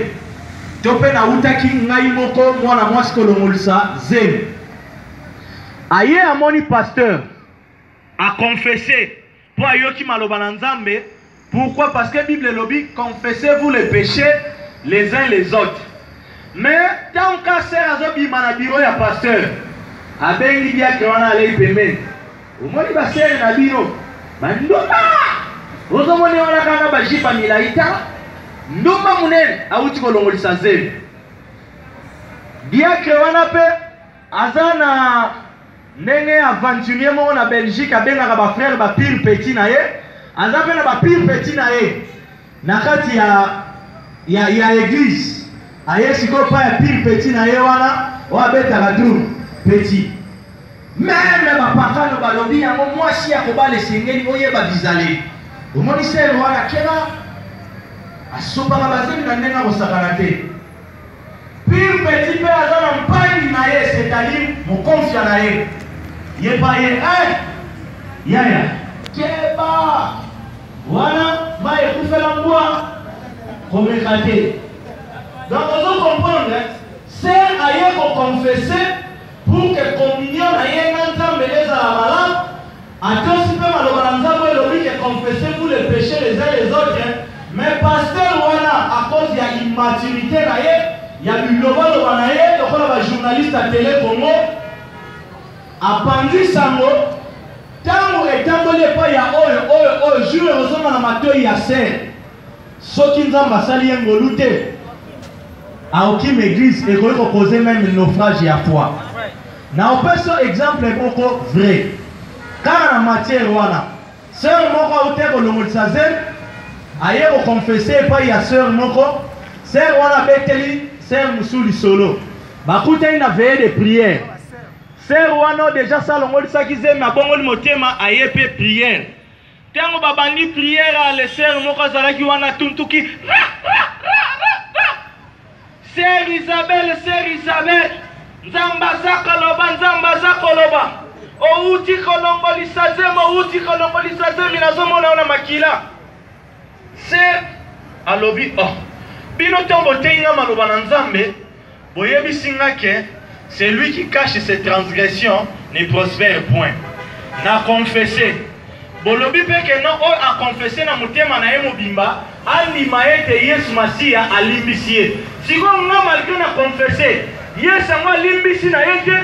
Tope naouta ki ngai moko mwana mwasi kolongolisa zem. Aye amoni pasteur a confessé pour ayoki maloba na nzambe Pourquoi? Parce que la Bible lobby, confessez-vous les péchés les uns les autres. Mais tant qu'à sert à Zobima na bureau ya pasteur, abengi bien que on a les paiements. Au moins il va servir na bureau. Mandoma! Vous avez on a quand même jipa milaita. Ndoma munene auti kolongolisa zeli. Bien que on a pe azana nenge aventurier mo na Belgique abenga ba frère ba pile petit na ye. Azape na ba pile petit na ye. Na kati ya église. Aye siko pa ya pile petit na ye wana wa beta la tour petit. Même ba pakano ba lobi yango mwasi ya kobale sengeli oye ba bizale. Omoni sel wana kera asoba ba bazemi na ndenga ko sakanate. Pile petit pe azana mpani na ye c'est-à-dire mo confia na ye. Ye ba ye yaya keba wana va ekufela mbwa komekate. Donc, vous comprenez, c'est à y confesser pour que communion aille ensemble les à la malade. Attends, si peu malheureusement, vous que confessez-vous les péchés les uns les autres. Mais pasteur, voilà, à cause de l'immaturité, il y a du global, donc on a un journaliste à télé Congo. À Pandi Sango, tant que tant pas, il y a jour, heureusement, dans ma il y a serre. Ceux qui nous ont massali en goluté. À aucune église, et qu'on peut poser même le naufrage et à foi. N'a pas ce exemple beaucoup vrai. Car en matière, voilà. Sœur Moko, au terme de l'Omolsazen, ailleurs au confessé, pas il y a sœur Moko, sœur Wana Beteli, sœur Moussouli Solo. Bah, écoutez, il y a veillé de prière. Sœur Wana, déjà, ça, l'Omolsa qui s'aime, à bon, le motema, ailleurs, prière. Tant que babandi prière, les sœurs Moko, Zalaki Wana Tuntuki. Sœur Isabelle, Nzambaza Koloba, Outi Kolongolisaze, Minazomona na Makila. C'est à l'obi, Bino Tombo Tenga Maloba Nzambe, Boyebi Singake, c'est lui qui cache ses transgressions, ne prospère point. N'a confessé. Bolobi peke non a confessé na mutema na emo bimba andi maete Yesu Masia alimbisie. Si on a malgré na confessé, Yesu a limbisi na yete,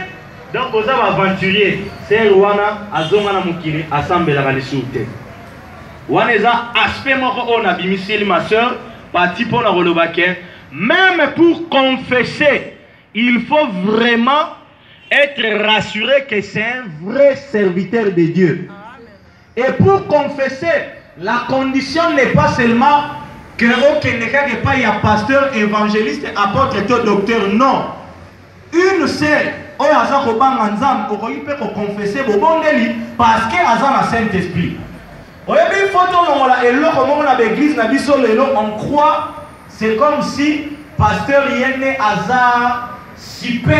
donc vous avez aventurier, c'est Rwana azonga na mukiri assemble la lisuté. Waneza aspect moko on a bimisi ma sœur, parti pour la rolobake, même pour confesser, il faut vraiment être rassuré que c'est un vrai serviteur de Dieu. Et pour confesser, la condition n'est pas seulement que n'est pas il y a pasteur, évangéliste, apôtre, docteur, non. Une seule, on peut confesser parce qu'il y a un Saint-Esprit. On croit, c'est comme si pasteur Yéné Hazard super.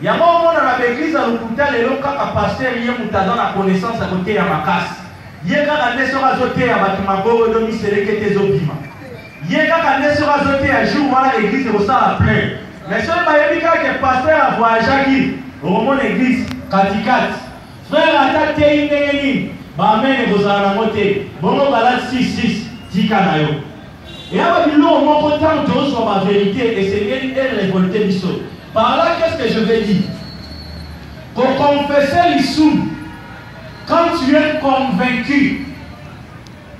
Il y a un moment dans l'église à l'hôpital et quand un pasteur a la connaissance à côté de ma casse. Il y a un pasteur à côté à Batimagoro de Misereke Tezobima. Il y a un pasteur à côté à jour à l'église et au salon plein. Mais si on que pasteur a voyagé au moment de l'église, Katikat, frère attaque Téineni, Bamen et Bozana Moté, Bono Balad 6-6, Tikanayo. Et à Babylon, mon content de sur ma vérité et c'est elle révolté du sol. Par là, qu'est-ce que je vais dire? Pour confesser l'issou, quand tu es convaincu,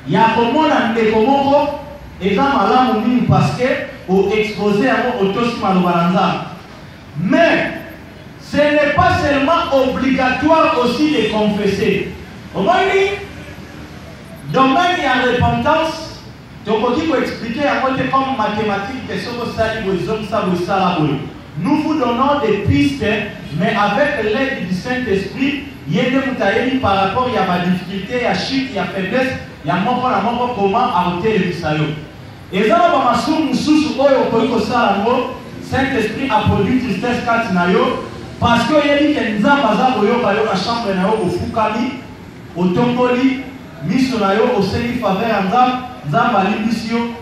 il y a comme on a des commandes, et dans ma langue, parce que, pour exposer à mon autosmalouaranza. Mais, ce n'est pas seulement obligatoire aussi de confesser. Au moins, domaine il y a repentance. Donc, il faut expliquer à côté comme mathématiques, que ce que ça nous vous donnons des pistes, mais avec l'aide du Saint-Esprit, il y a des par rapport à ma difficulté, il y a chute, il y a faiblesse, il y a comment arrêter le Sayo. Et ça, Saint-Esprit a produit tristesse parce qu'il y a dit que nous avons la chambre au Fukali, au Tomboli, Missionario, au Séni Faveur,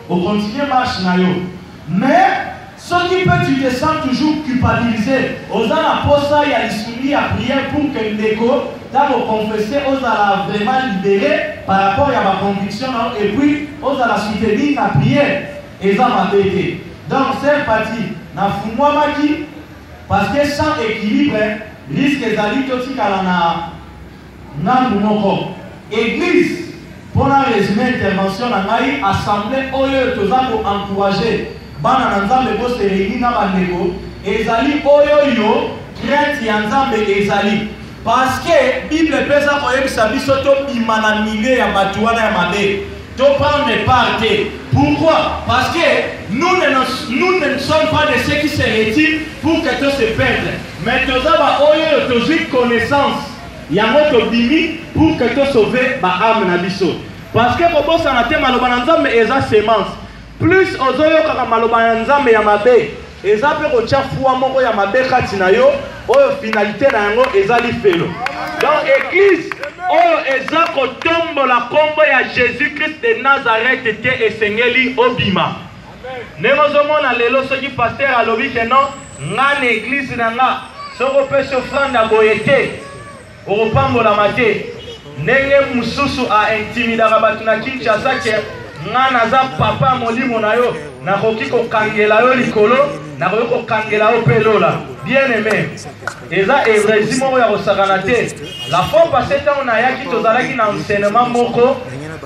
au continuer marche. Mais, ce qui peut, tu te sens toujours culpabilisé. Aux la posa, il y a des soumis à prière pour que l'écho, dans vos confessés, aux la vraiment libéré. par rapport à ma conviction et puis on a la soutenir la prière et ça m'a aidé. Donc c'est parti na fumwa maki parce que sans équilibre risque d'ali toti kala na moko église pour la résumer intervention na ngai assemblée oyo toza ko encourager bana na nzambe bo se réunir na bandeko ezali oyo yo crainte ya nzambe ezali parce que Bible pesa koyebisa biso to bimana milieu ya bato wana ya mabe to prendre part. Pourquoi? Parce que nous ne sommes pas de ceux qui se retirent pour que tout se perde. Mais nous avons connaissance. Il y a un bimi pour que tout sauve ma âme na biso. Parce que pour ça na te maloba nzambe eza semence. Plus ozoyo kaka maloba nzambe ya mabe, eza pe ko tia foi moko ya mabe kati na yo, oyo finalité na yango ezali felo. Donc église oyo eza kotombola kombo ya Jésus-Christ de Nazareth te esengeli obima. Nemozomona lelo soki pasteur alobi ke non nga na église na nga soko pesa offrande boyete okopambola mate ndenge mususu a intimidaka bato na Kinshasa ke nga naza papa molimo na yo nakoki kokangela yo likolo nakoki kokangela yo pe lola. Bien aimé eza hérésie moko ya kosakana te. La fois passée ntango nayaki tozalaki na enseignement moko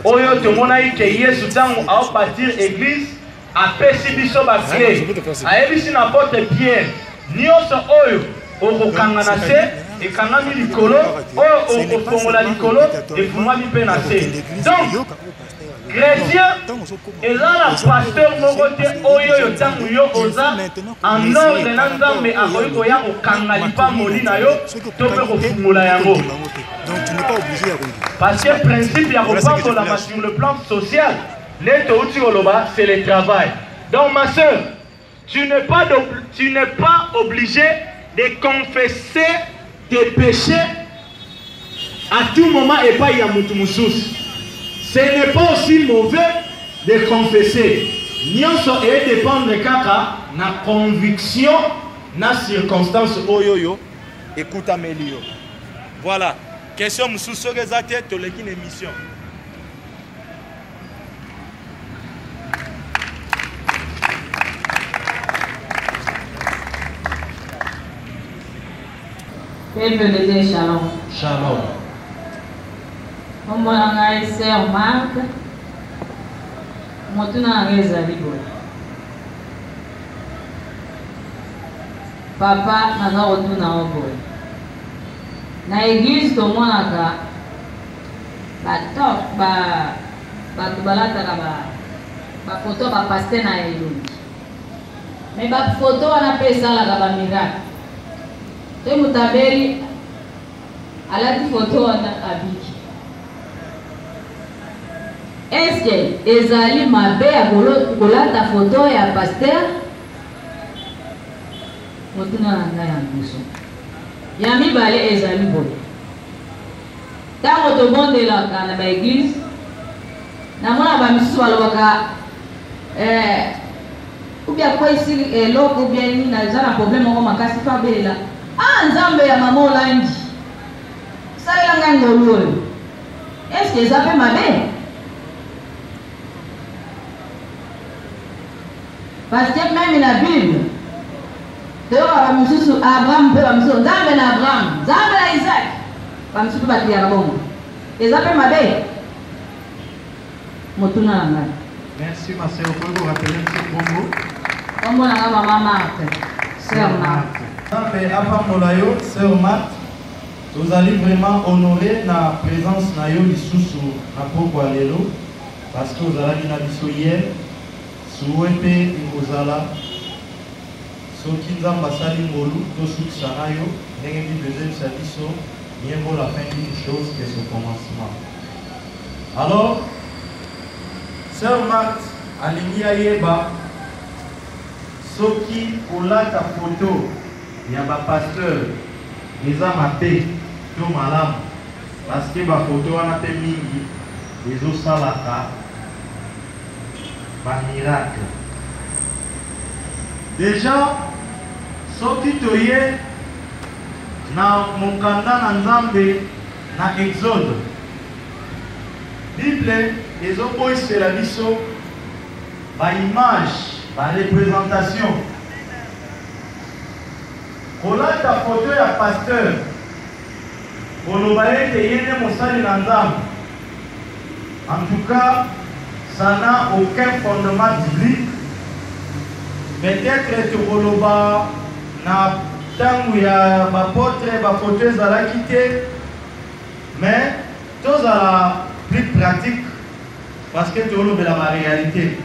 oyo tomonaki ke Yesu ntango aopartir église apesi biso baclé ayebisi na porte Pierre nyonso oyo okokanga na se ekangami likolo oyo okofongola likolo efungwami mpe na se. Donc chrétien eza na pasteur moko te oyo yo ntango yo oza en ordre na nzambe akoki koya kokanga lipamboli na yo to mpe kofungola yango. Parce que principe ya kopambolama sur le plan social le touti koloba c'est le travail. Donc ma soeur, tu n'es pas obligé de confesser tes péchés à tout moment et pas ya mutu mususu. Ce n'est pas aussi mauvais de confesser. Nyonso et dépendre kaka na conviction na circonstance oyoyo écoute Amélio. Voilà. Question mususu ezate toleki na émission. Bienvenue, shalom. Shalom. Comme on a essayé en marque, moi tout n'a rien à dire. Papa n'a pas retourné à Oboy. Dans l'église, tout le monde a top, ba photo ba pasteur na elongi. Mais ba photo wana pesa la ba miracle. Te mutabeli alati photo wana abiki. Est-ce que ezali mabe ya kolata photo ya pasteur? Motuna na ya nguso. Ya mibale ezali boye. Tango to bondela kana ba église. Na mona ba misusu balobaka ubia kwa isi loko ubia ni na zana problème ngo makasi fa bela. Ah nzambe ya mama Olandi. Salela ngangolo. Est-ce que ça fait mabe? Parce que même la Bible, Abraham, Nzambe na Abraham, Nzambe na Isaac, bamisusu batiyaka bongo. Eza pe mabe. Motuna na ngai. Merci ma sœur, vous pouvez rappeler un petit bongo. Kombo na maman Marthe, sœur Marthe. Mais avant Molayo, sœur Marthe, vous allez vraiment honorer la présence na yo lisusu na pokwa lelo parce que vous allez na biso hier. Souwete ingozala soki nzamba sali ngolu tosukisa na yo ndenge bibezebisa biso niembo la fin d'une chose que son commencement. Alors sœur Marthe alingi ayeba soki kolata photo ya bapasteur eza mabe to malamu parce que bafoto wana mpe mingi ezosalaka par miracle. Déjà, soki toye na mokanda na Nzambe na Exode. Bible ezoboyisela biso baimage bareprésentation kolata foto ya pasteur koloba ete ye nde mosali na nzambe. En tout cas, ça n'a aucun fondement biblique. Peut-être que koloba na tangu ya bapotre bafoto ezalaki te, mais tozala plus pratique parce que tolobela ma réalité.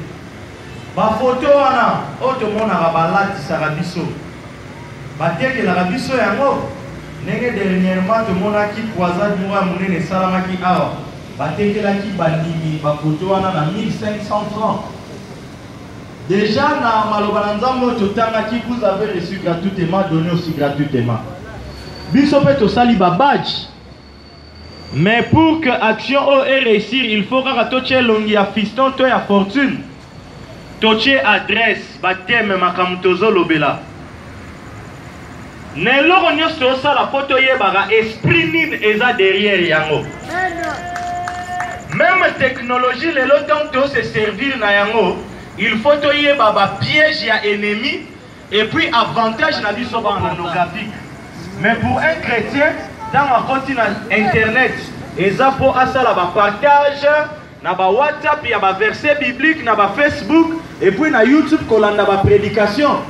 Bafoto wana oyo tomonaka balatisaka biso batekelaka biso yango ndenge dernièrement tomonaki croisade moko ya monene esalamaki awa batekelaki bandimi bafoto wana na 1500 francs. Déjà na maloba na nzambe oyo totangaki vous avez reçu gratuitement, donné aussi gratuitement. Biso mpe tosali babadge. Mais pour que action o ait réussir, il faut kaka totie elongi ya fiston to ya fortune. Totie adresse bateme makambo tozolobela. Na eloko nyonso tosala po toyebaka esprit nini eza derrière yango. Même technologie lelo ntango tose servir na yango, il faut toyeba bapiège ya ennemi et puis avantage na biso pornographique. Mais pour un chrétien, dans la continent internet, eza po asala ba partage na ba WhatsApp ya ba verset biblique na ba Facebook et puis na YouTube kolanda ba prédication.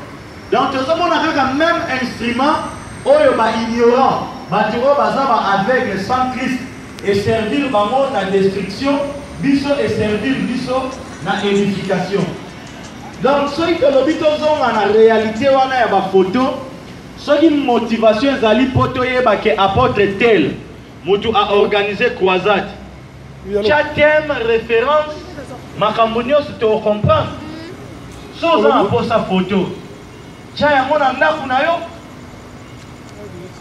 Donc tout ça mon a même instrument oyo ba ignorant, ba turo baza ba aveugle sans Christ et servir bango na destruction, biso et servir biso na édification. Donc ceux qui le bito zonga na réalité wana ya ba photo, ceux qui motivation ezali poto yeba ke apôtre tel mutu a organisé croisade. Chaque thème référence makambo nyonso to comprendre. So za po sa photo. Cha ya mona ndaku na yo.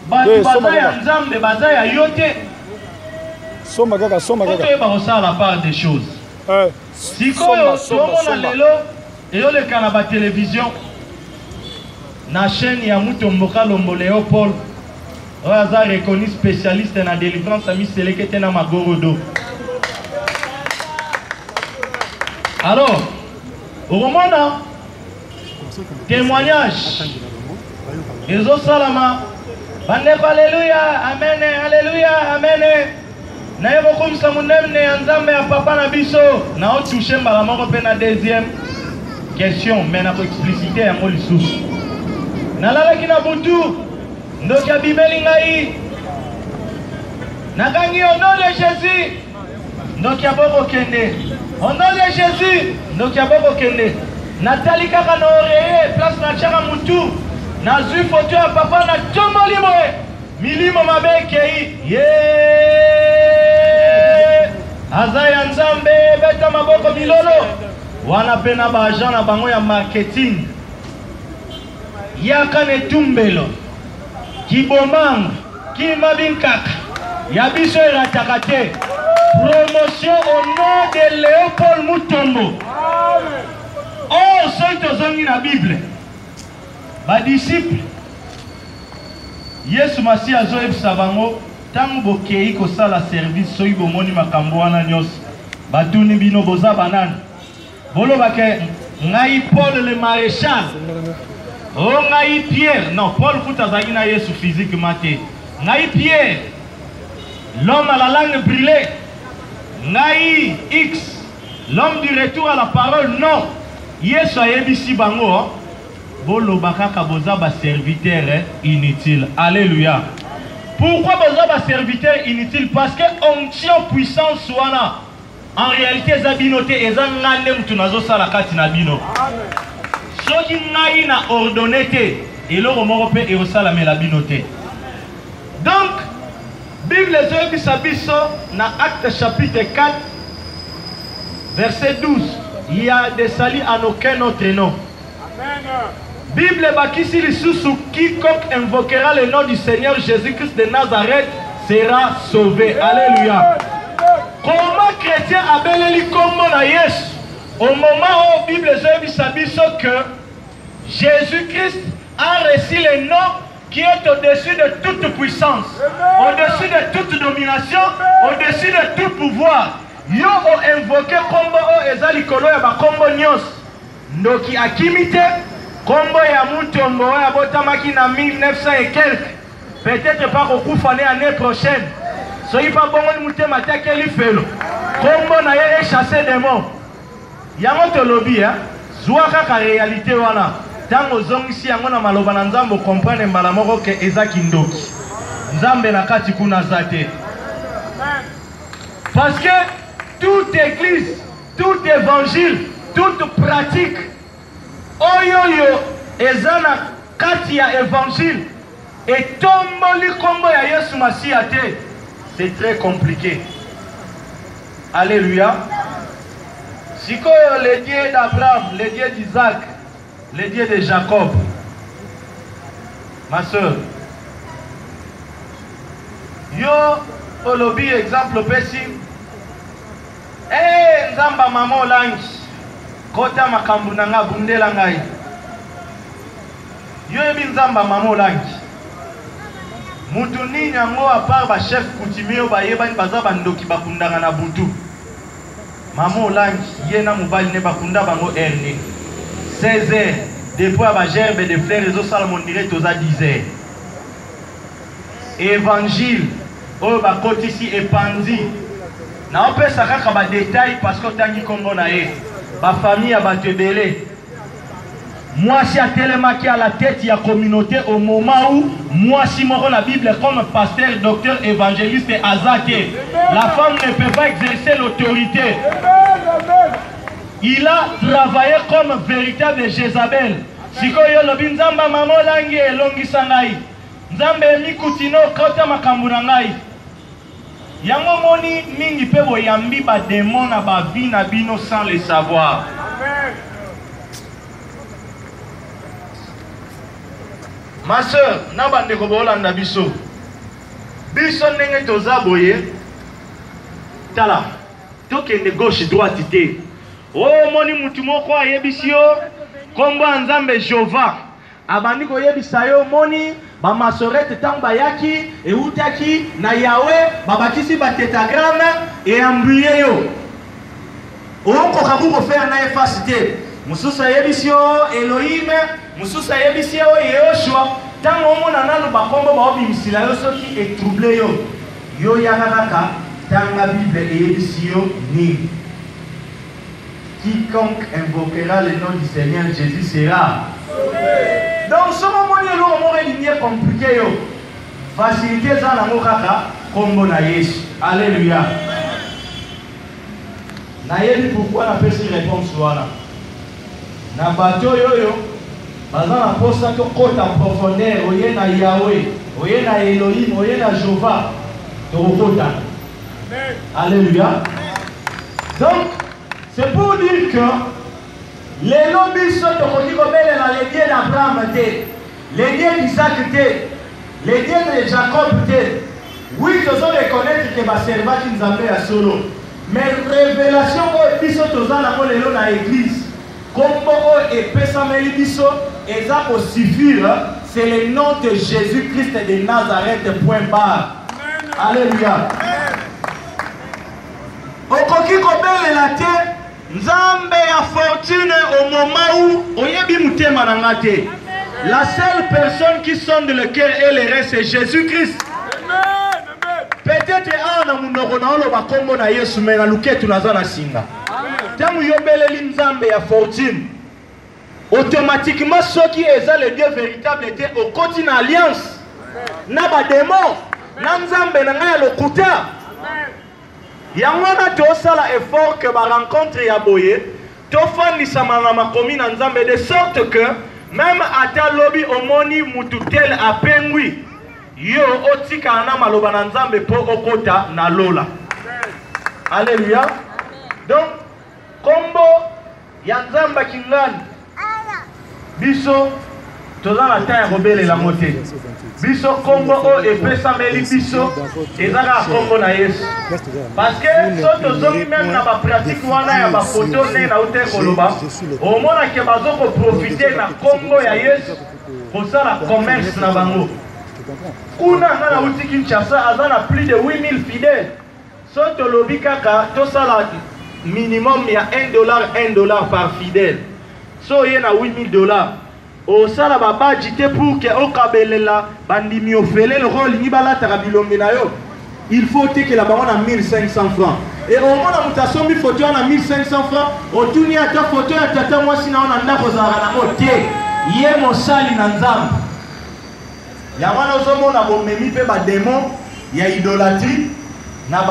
Ba baza ya nzambe baza ya yote. Soma kaka. Photo yeba ça la part des choses. Sikoyo tomona lelo eyoleka na ba télévision. Na chaîne ya Mutomboka Lombo Léopold oyo reconnu spécialiste na délivrance ami selekete na magorodo. Alors au moment témoignage ezo salama bande alléluia amen alléluia amen na yebo komisa munene ya nzambe ya papa na biso na o toucher mbala moko pe na deuxième question mais na ko expliciter yango lisusu. Nalalaki na butu ndoki abimeli ngai nakangi au nom de Jésus ndoki aboko kende au nom de Jésus ndoki aboko kende natali kaka na oreye place na chaka mutu nazwi photo ya papa na tomoli boye milimo mabekei ye azaya nzambe beta maboko milolo wana pena ba agent na bango ya marketing yakane tumbelo kibomang kimabinkaka yabiso eratakate promotion au nom de Léopold Mutombo. Oh soy tozongi na Bible ba disciple Yesu masi azoyebisa bango tango bokei kosala service soki bomoni makambo wana nyonso batuni bino boza banani bolobake ngai Paul le maréchal. Oh ngai Pierre, non Paul Foutazaki na Yesu physiquement te. Ngai Pierre, l'homme à la langue brûlée. Ngai X, l'homme du retour à la parole, non. Yesu ayebisi bango, bolo bakaka boza ba serviteur inutile. Alléluia. Pourquoi boza ba serviteur inutile? Parce que onction puissance wana en réalité zabinoté ezangande mutunazo sala kati na bino. Soki ngai na ordonné te eloko moko pe eosala mela bino te. Donc Bible ezobisa biso na Acte chapitre 4 verset 12 il y a des salis en aucun autre nom. Amen. Bible bakisi lisusu quiconque invoquera le nom du Seigneur Jésus-Christ de Nazareth sera sauvé. Alléluia. Comment chrétien abeleli kombo na Yesu au moment où Bible ezobisa biso que Jésus-Christ a reçu le nom qui est au-dessus de toute puissance, au-dessus de toute domination, au-dessus de tout pouvoir. yo o invoqué kombo o ezali kolo ya ba kombo nyos ndoki akimite kombo ya mutombo ya botamaki na 1900 et quelques peut-être pas kokufa ne année prochaine soyi pa bongo ni mutema takeli felo kombo na ye chasser démon yango tolobi ya zwa kaka réalité wana tango zongisi yango na maloba na nzambo comprendre mbala moko ke ezaki ndoki nzambe na kati kuna zate parce que toute église, tout évangile, toute pratique, oyoyo ezana kati ya évangile et tomboli kombo ya Yesu Masia te, c'est très compliqué. Alléluia. Siko le Dieu d'Abraham, le Dieu d'Isaac, le Dieu de Jacob. Ma soeur, yo olobi exemple pesi. Nzamba mama olangi kota makambu nanga bundela ngai yo yebi nzamba mama olangi mutu nini yango a part ba chef coutumier bayebani baza bandoki bakundanga na butu mama olangi ye na mobali ne bakunda bango erne 16 heures depuis ba gerbe de fleurs ezo sala mon direct aux 10 heures évangile oyo bakotisi epandi na opesa kaka ba détail parce que tangi kombo na ye ba famille ya bato ebele mwasi atelemaki à la tête ya communauté au moment où mwasi moko na Bible comme pasteur, docteur, évangéliste azate la femme ne peut pas exercer l'autorité. Il a travaillé comme véritable Jézabel. Sikoyo lobi nzamba mama olangi elongisa ngai nzambe mikutino kota makambo na ngai yango moni mingi pe boyambi ba démon na ba vie na bino sans le savoir. Amen. Ma soeur, na bande ko bolanda biso. Biso ndenge toza boye. Tala. Tokende gauche droite te. Oh moni mutu moko ayebisi yo kombo nzambe Jova. Abandi ko yebisa yo moni ba masorete tango bayaki eutaki na Yahweh babakisi ba tétagramme et ambuye yo. Oko kabuko faire na efface te. Mususa yebisi yo Elohim, mususa yebisi yo Yehoshua. Tango mona nanu ba kombo ba obimisila yo soki etrouble yo. Yo yakaka tanga Bible yebisi yo ni. Quiconque invoquera le nom du Seigneur Jésus sera sauvé. Donc, ce moment où on a une ligne compliquée, facilité ça dans kaka kombo na Yesu. Alléluia. Nayebi pourquoi on a fait cette réponse wana. Na bato yoyo, baza na posa to kota profondeur, oye na Yahweh, oye na Elohim, oye na Jova, to kota. Amen. Alléluia. Donc, c'est pour dire que les lobbies sont au les dieux d'Abraham, les dieux d'Isaac, les dieux de Jacob. Oui, je dois reconnaître que ma servante nous a fait à solo. Mais révélation qui sont dans l'église, comme et Pessameli Bisso, et ça pour suffire, c'est le nom de Jésus-Christ de Nazareth, point barre. Alléluia. Au coquille comme la terre. Nzambe ya fortune au moment où oyebi mutema na ngate. La seule personne qui sonde le cœur et le reste c'est Jésus-Christ. Peut-être ana munoko na olo bakombo na Yesu mais na luketu naza na singa. Tangu yobeleli nzambe ya fortune. Automatiquement ceux qui eza le Dieu véritable était au côté na alliance. Na ba démon, na nzambe na ngaya lokuta. Yangona to sala effort que ba rencontre ya boye to fandisa na makomi na nzambe de sorte que même ata lobi omoni mutu tel apengwi yo otika na maloba na nzambe po okota na lola. Alléluia. Donc kombo ya nzamba kingani biso toza na ta ya robele la moté. Biso kombo o epesameli biso ezaka kombo na Yesu. Parce que soto zongi même na ba pratique wana ya ba photo ne na ute koloba o mona ke bazoko profiter na kombo ya Yesu pour ça la commerce na bango. Kuna na uti Kinshasa azana plus de 8000 fidèles. so tolobi kaka tosala minimum ya $1 par fidèle so ye na $8000 osala babaji te pour ke okabelela bandimi ofele loko olingi balataka bilombe na yo il faut tekela bango na 1500 francs et omona moto asombi foto wana 1500 francs otuni ata foto ya tata mwasi na ona ndako ozalaka nango te ye mosali na nzambe yango wana ozomona bomemi mpe bademon ya idolatrie na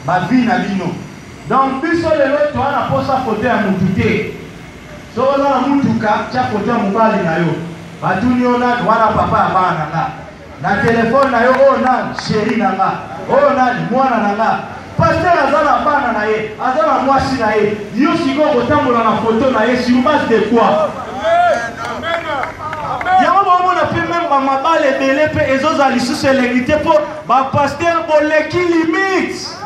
bavi na bino donc biso lelo towana posa foto ya mutu te so oza na mutuka tia foto ya mobali na yo batuni yo nani wana papa ya bana na nga na telefone na yo oyo nani sheri na nga oyo nani mwana na nga paster aza na bana na ye aza na mwasi na ye yo sikoyo kotambola na foto na ye sur base de quoi yango bomona mpe meme bamabale ebele mpe ezozala lisusu elengi te mpo bapaster boleki limite.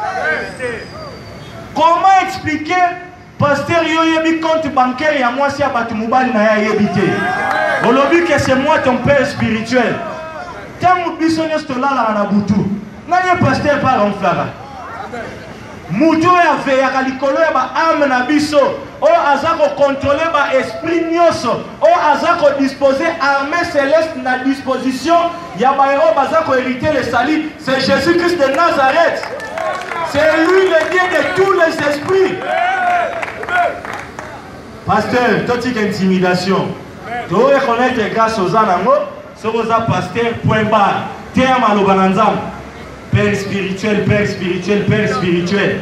Comment expliquer pasteur yo yebi compte bancaire ya mwasi ya batu mobali na ya yebi te olobi que c'est moi ton père spirituel tangu biso nyonso tolala na butu nani pasteur par onflara mutu ya veyaka likolo ya baame na biso o aza kocontrôler baesprit nyonso o aza kodisposer armée céleste na disposition ya bahéros baza kohériter le salut. C'est Jésus-Christ de Nazareth. C'est lui le Dieu de tous les esprits. Pasteur, toute intimidation. Tu dois reconnaître grâce aux anangos, ce que vous pasteur, point barre. Terme à l'obananzam. Père spirituel, Père spirituel, Père spirituel.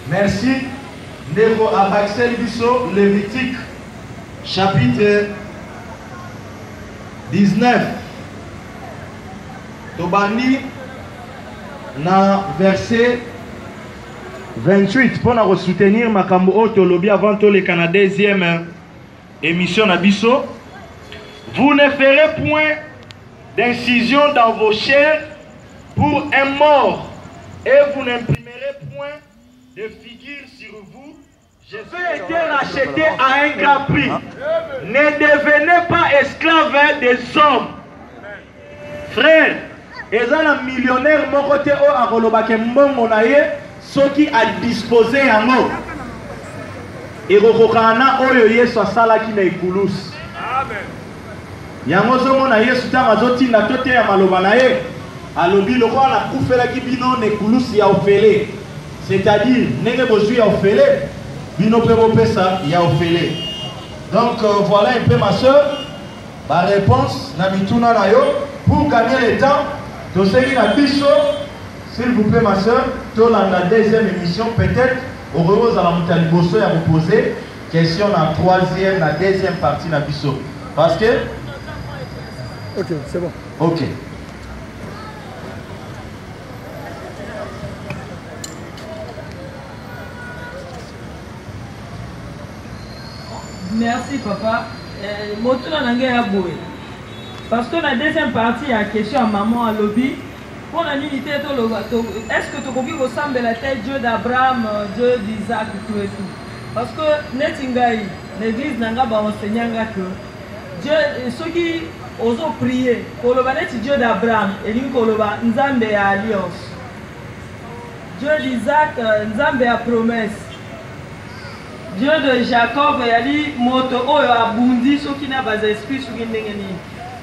Merci. Ndeko Abaxel Bisso, Lévitique, chapitre 19. Tobani na verset 28 pour nous soutenir makambo otolobi avant to le Canada deuxième émission na biso. Vous ne ferez point d'incision dans vos chairs pour un mort et vous n'imprimerez point de figure sur vous. Jésus a été racheté à un grand prix. Ne devenez pas esclaves des hommes. Frère, eza na millionnaire moko te o akolobake mbongo na ye soki adisposer yango ekokokana na oyo Yesu asalaki na ekulusi. Yango ozomona Yesu ntango azotinda to te ya maloba na ye alobi lokola nakufelaki bino na ekulusi ya ofele, c'est-à-dire ndenge bozwi ya ofele bino mpe bopesa ya ofele. Donc voilà un peu ma soeur ma réponse na mituna na yo pour gagner le temps. S'il vous plaît ma soeur, dans la deuxième émission peut-être au revoir à la montagne bosso à vous poser question dans la troisième, la deuxième partie de biso parce que ok c'est bon. Ok. Merci papa. Motuna nange ya boye. Parce que la deuxième partie, il y a une question à maman à lobby. Pour l'unité, est-ce que tu peux ressembler à la tête Dieu d'Abraham, Dieu d'Isaac, tout et tout? Parce que l'église n'a pas enseigné que Dieu, ceux qui osent prier, pour le Dieu d'Abraham, et nous Nzambe à alliance. Dieu d'Isaac, Nzambe à promesse. Dieu de Jacob, il a dit, moto, oh, a bundi, ceux qui n'ont pas d'esprit, ceux qui n'ont pas.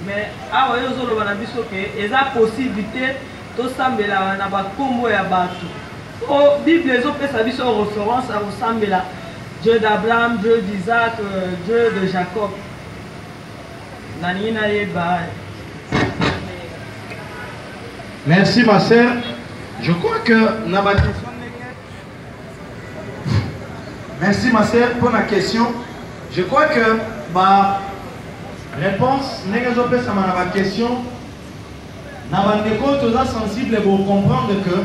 Mais awa yo zolo bana biso ke eza possibilité to sambela na ba kombo ya batu. O Bible ezo pesa biso référence à sambela Dieu d'Abraham, Dieu d'Isaac, Dieu de Jacob. Nani na yeba. Merci ma sœur. Je crois que na ba Merci ma sœur pour la question. Je crois que ma réponse, n'est pas ma question. Nous sommes sensibles pour comprendre que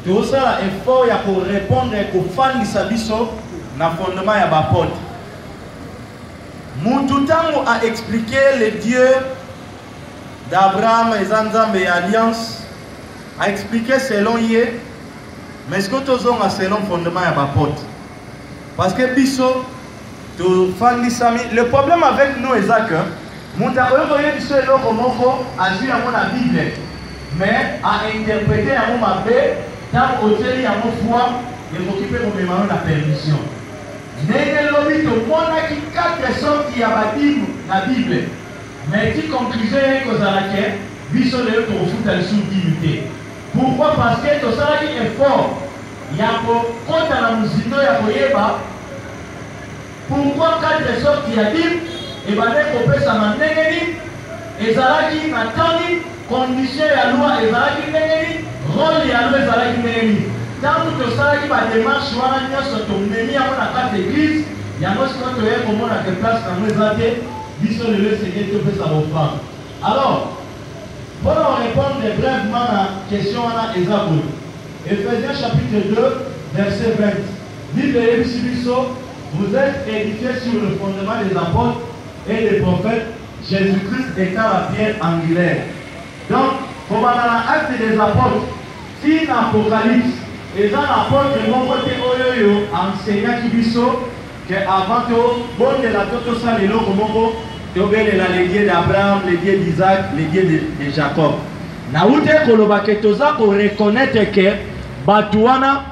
tu as un effort pour répondre aux fans de Sabiso dans le fondement de la porte. Moutoutango a expliqué le Dieu d'Abraham et Zanzam et Alliance, a expliqué selon Yé, mais ce que tu as selon le fondement de la porte. Parce que Biso, le problème avec nous est que moto akoki koyebi biso eloko moko azwi yango na bible mais ainterprete yango mabe ntango otieli yango foi ekoki mpe komema yo na permission. Ndenge lobi tomonaki 4 sortes ya badimu na bible mais ti conclusion ye kozala ke biso lelo tokofuta lisusu dimu te. Pourquoi? Parce que tosalaki effort ya kokota na mozindo ya koyeba pourquoi 4 sortes ya dimu ebande kopesama ndenge nini, ezalaki na tani, condition ya loi ezalaki ndenge nini, rôle ya loi ezalaki ndenge nini. Ntango tosalaki badémarche wana nyonso tomemi yango na kati église yango sikoyo toye komona ke place nango eza te, biso lelo esengeli topesa bofrande. Alors pour répondre brièvement à la question wana eza boye. Ephésiens chapitre 2 verset 20. Bible yebisi biso, vous êtes édifiés sur le fondement des apôtres et des prophètes, Jésus-Christ étant la pierre angulaire. Donc, pour la acte des apôtres, si l'Apocalypse est un apôtre, mon côté oyoyo enseignant qui biso que avant tout, bon de la toto ça les lots comme les dieux d'Abraham, les dieux d'Isaac, les dieux de Jacob. Na ute koloba ke toza ko reconnaître que batuana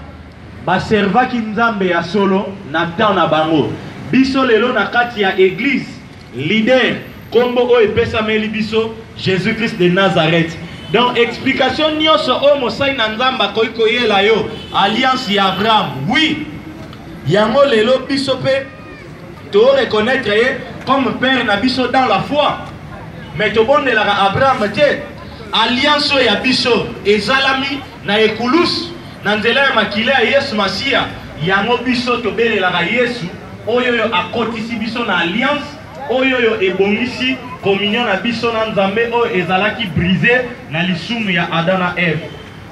ba servaki nzambe ya solo na temps na bango. Biso lelo na kati ya église leader kombo o epesameli biso Jésus-Christ de Nazareth. Donc explication nyonso o mosai na nzamba koyi koyela yo alliance ya Abraham. Oui. Yango lelo biso pe to reconnaître comme père na biso dans la foi. Mais to bonne la Abraham te alliance ya biso ezalami na ekulus na nzela ya makila ya Yesu Masia. Yango biso to belela Yesu oyo akotisi biso na alliance oyo ebongisi communion na biso na Nzambe oyo ezalaki brisé na lisumu ya Adam na Ève.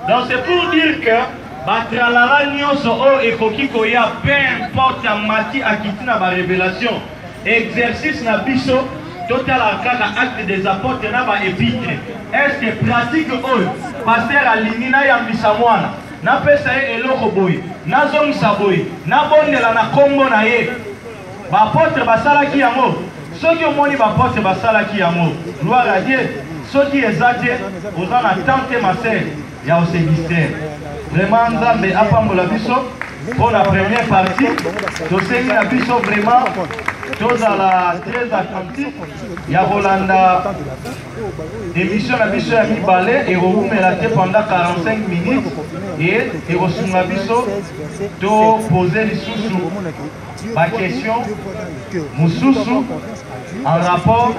Donc c'est pour dire que batralala nyonso oyo ekoki koya peu importe ya mati akiti na ba révélation exercice na biso total kaka acte des apôtres na ba épître. Est-ce que pratique oyo pasteur alingi na yambisa mwana na pesa ye eloko boye na zongisa boye na bondela na kombo na ye ba apôtre basalaki yango. Soki omoni ba apôtre basalaki yango gloire à Dieu. Soki ezate oza na tante ma sœur ya Augustin. Vraiment Nzambe apambola biso pour la première partie. Tosengi na biso vraiment tozala très attentif ya kolanda émission na biso ya mibale ekowumela te pendant 45 minutes et ekosunga biso to poser lisusu ba question mususu en rapport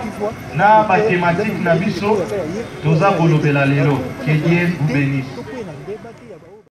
na ba thématique na biso toza kolobela lelo. Que Dieu vous bénisse.